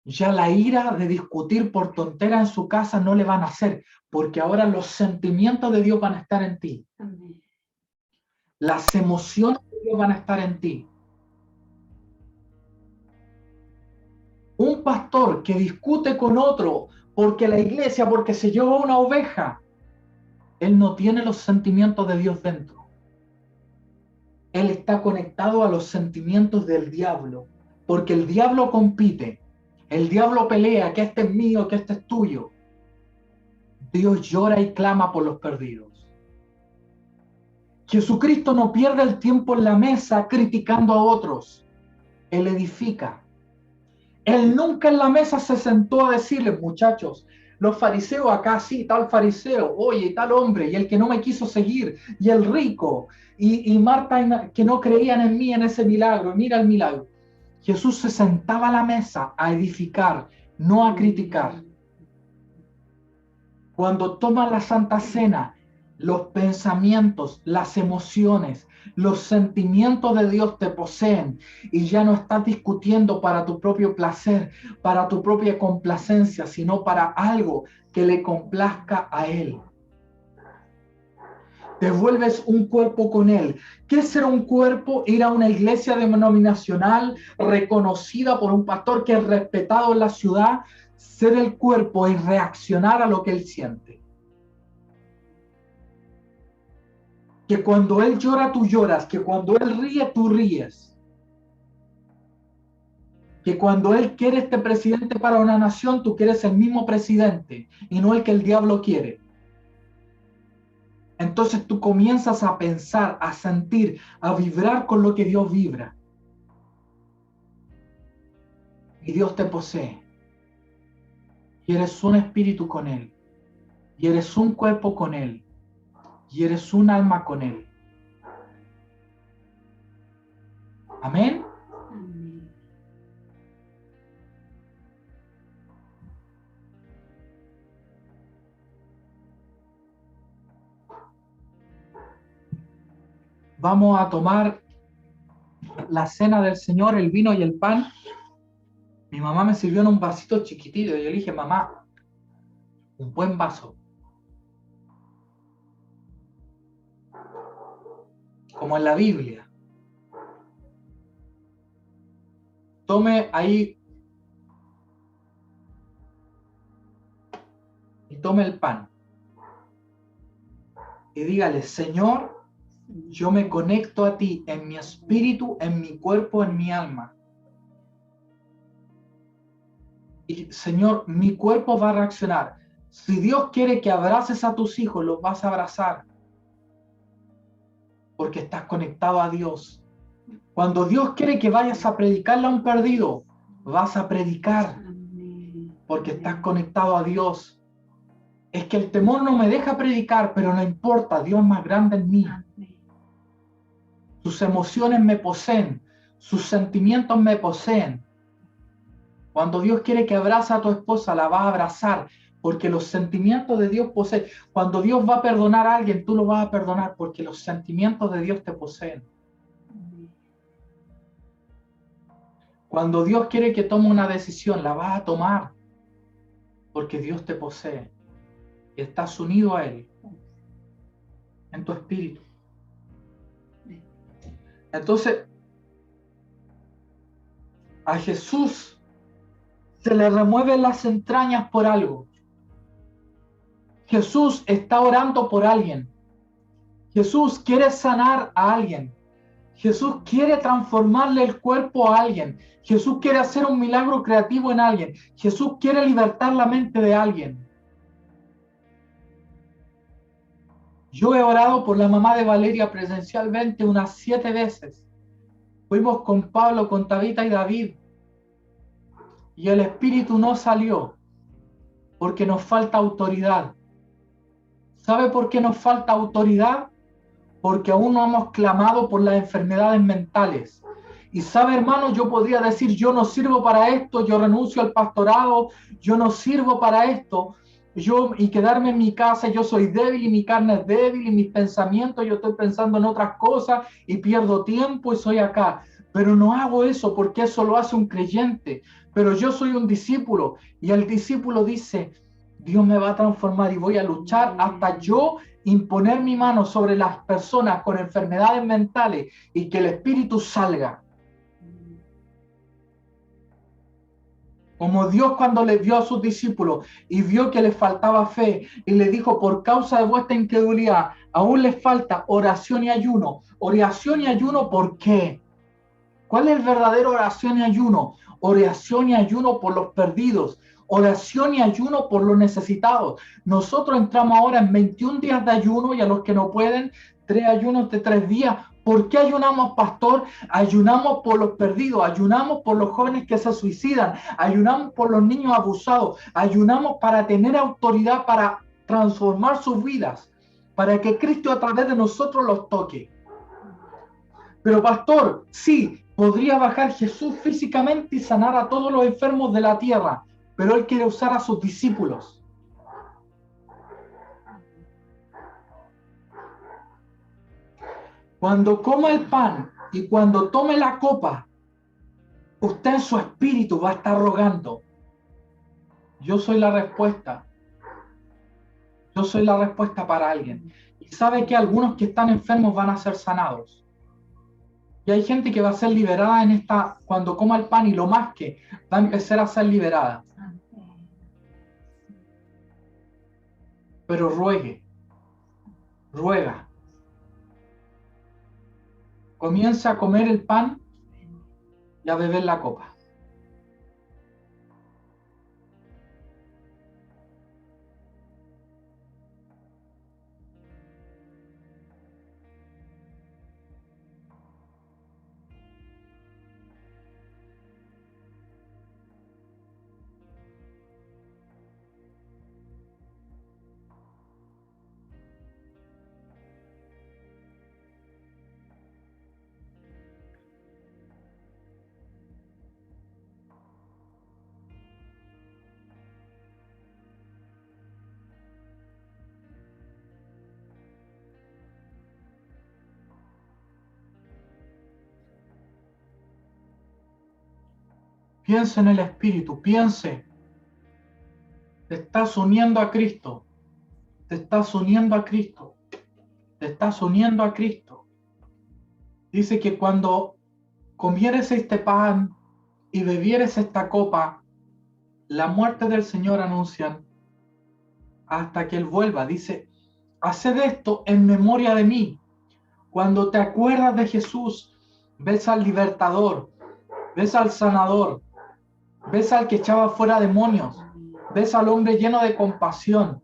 Ya la ira de discutir por tontera en su casa no le van a hacer, porque ahora los sentimientos de Dios van a estar en ti. Las emociones de Dios van a estar en ti. un pastor que discute con otro porque la iglesia, porque se lleva una oveja, él no tiene los sentimientos de Dios dentro. Él está conectado a los sentimientos del diablo, porque el diablo compite, el diablo pelea, que este es mío, que este es tuyo. Dios llora y clama por los perdidos. Jesucristo no pierde el tiempo en la mesa criticando a otros. Él edifica. Él nunca en la mesa se sentó a decirles, muchachos, los fariseos acá, sí, tal fariseo, oye, tal hombre, y el que no me quiso seguir, y el rico, y Marta, que no creían en mí en ese milagro, mira el milagro. Jesús se sentaba a la mesa a edificar, no a criticar. Cuando tomas la Santa Cena, los pensamientos, las emociones, los sentimientos de Dios te poseen y ya no estás discutiendo para tu propio placer, para tu propia complacencia, sino para algo que le complazca a Él. Te vuelves un cuerpo con Él. ¿Qué es ser un cuerpo? Ir a una iglesia denominacional reconocida por un pastor que es respetado en la ciudad. Ser el cuerpo es reaccionar a lo que Él siente. Que cuando Él llora, tú lloras. Que cuando Él ríe, tú ríes. Que cuando Él quiere este presidente para una nación, tú quieres el mismo presidente y no el que el diablo quiere. Entonces tú comienzas a pensar, a sentir, a vibrar con lo que Dios vibra. Y Dios te posee. Y eres un espíritu con Él. Y eres un cuerpo con Él. Y eres un alma con Él. Amén. Vamos a tomar la cena del Señor, el vino y el pan. Mi mamá me sirvió en un vasito chiquitito y yo le dije, mamá, un buen vaso. Como en la Biblia. Tome ahí y tome el pan. Y dígale, Señor, yo me conecto a ti en mi espíritu, en mi cuerpo, en mi alma. Y Señor, mi cuerpo va a reaccionar. Si Dios quiere que abraces a tus hijos, los vas a abrazar. Porque estás conectado a Dios. Cuando Dios quiere que vayas a predicarle a un perdido, vas a predicar. Porque estás conectado a Dios. Es que el temor no me deja predicar, pero no importa, Dios es más grande en mí. Sus emociones me poseen, sus sentimientos me poseen. Cuando Dios quiere que abrace a tu esposa, la va a abrazar, porque los sentimientos de Dios poseen. Cuando Dios va a perdonar a alguien, tú lo vas a perdonar, porque los sentimientos de Dios te poseen. Cuando Dios quiere que tome una decisión, la vas a tomar, porque Dios te posee. Y estás unido a Él, en tu espíritu. Entonces, a Jesús se le remueven las entrañas por algo. Jesús está orando por alguien. Jesús quiere sanar a alguien. Jesús quiere transformarle el cuerpo a alguien. Jesús quiere hacer un milagro creativo en alguien. Jesús quiere libertar la mente de alguien. Yo he orado por la mamá de Valeria presencialmente unas 7 veces. Fuimos con Pablo, con Tabita y David. Y el espíritu no salió porque nos falta autoridad. ¿Sabe por qué nos falta autoridad? Porque aún no hemos clamado por las enfermedades mentales. Y sabe, hermano, yo podría decir, yo no sirvo para esto, yo renuncio al pastorado, yo no sirvo para esto, y quedarme en mi casa, yo soy débil y mi carne es débil y mis pensamientos, yo estoy pensando en otras cosas y pierdo tiempo y soy acá. Pero no hago eso porque eso lo hace un creyente. Pero yo soy un discípulo y el discípulo dice, Dios me va a transformar y voy a luchar hasta yo imponer mi mano sobre las personas con enfermedades mentales y que el espíritu salga. Como Dios cuando le vio a sus discípulos y vio que les faltaba fe y le dijo, por causa de vuestra incredulidad, aún les falta oración y ayuno. Oración y ayuno, ¿por qué? ¿Cuál es el verdadero oración y ayuno? Oración y ayuno por los perdidos. Oración y ayuno por los necesitados. Nosotros entramos ahora en 21 días de ayuno y a los que no pueden, 3 ayunos de 3 días. ¿Por qué ayunamos, pastor? Ayunamos por los perdidos, ayunamos por los jóvenes que se suicidan, ayunamos por los niños abusados, ayunamos para tener autoridad para transformar sus vidas, para que Cristo a través de nosotros los toque. Pero pastor, sí, podría bajar Jesús físicamente y sanar a todos los enfermos de la tierra, pero Él quiere usar a sus discípulos. Cuando coma el pan y cuando tome la copa, usted en su espíritu va a estar rogando. Yo soy la respuesta. Yo soy la respuesta para alguien. Y sabe que algunos que están enfermos van a ser sanados. Y hay gente que va a ser liberada en esta, cuando coma el pan y lo más que va a empezar a ser liberada. Pero ruega. Comienza a comer el pan y a beber la copa. Piense en el Espíritu, piense. Te estás uniendo a Cristo. Te estás uniendo a Cristo. Te estás uniendo a Cristo. Dice que cuando comieres este pan y bebieres esta copa, la muerte del Señor anuncian hasta que Él vuelva. Dice, haced esto en memoria de mí. Cuando te acuerdas de Jesús, ves al libertador, ves al sanador, ves al que echaba fuera demonios, ves al hombre lleno de compasión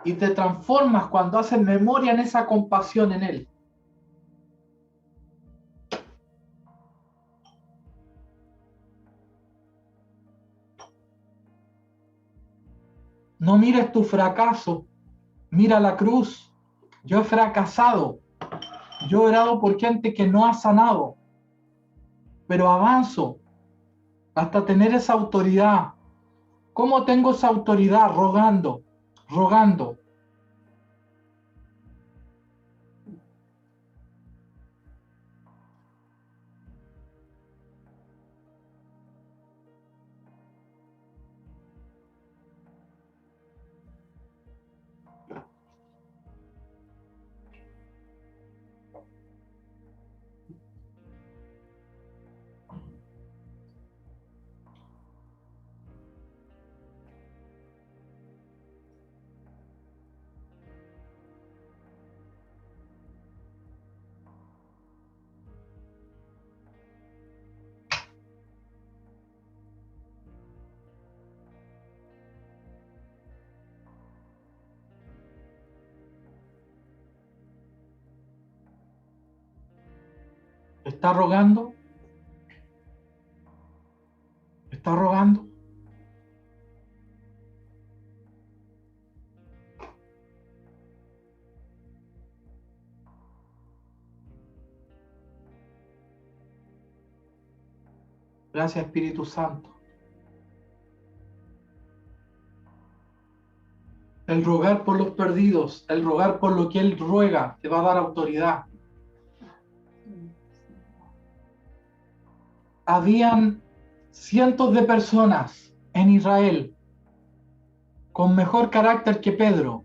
y te transformas cuando haces memoria en esa compasión en Él. No mires tu fracaso, mira la cruz. Yo he fracasado, yo he orado por gente que no ha sanado, pero avanzo hasta tener esa autoridad. ¿Cómo tengo esa autoridad? Rogando, rogando. ¿Está rogando? ¿Está rogando? Gracias, Espíritu Santo. El rogar por los perdidos, el rogar por lo que Él ruega, te va a dar autoridad. Habían cientos de personas en Israel con mejor carácter que Pedro,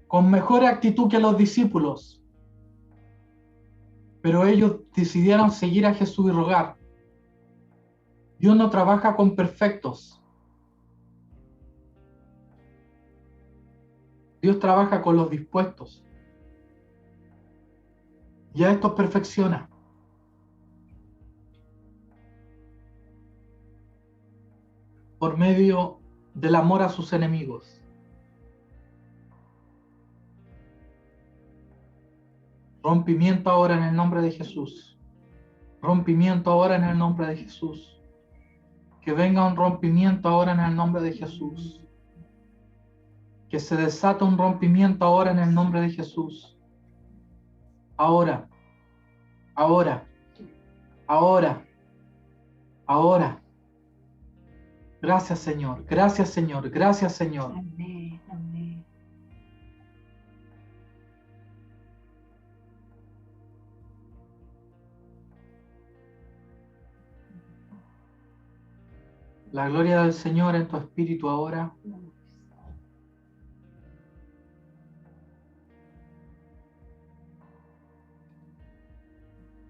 con mejor actitud que los discípulos, pero ellos decidieron seguir a Jesús y rogar. Dios no trabaja con perfectos. Dios trabaja con los dispuestos. Y a estos perfecciona. Por medio del amor a sus enemigos. Rompimiento ahora en el nombre de Jesús. Rompimiento ahora en el nombre de Jesús. Que venga un rompimiento ahora en el nombre de Jesús. Que se desata un rompimiento ahora en el nombre de Jesús. Ahora, ahora, ahora, ahora. Gracias, Señor. Gracias, Señor. Gracias, Señor. Amén, amén. La gloria del Señor en tu espíritu ahora.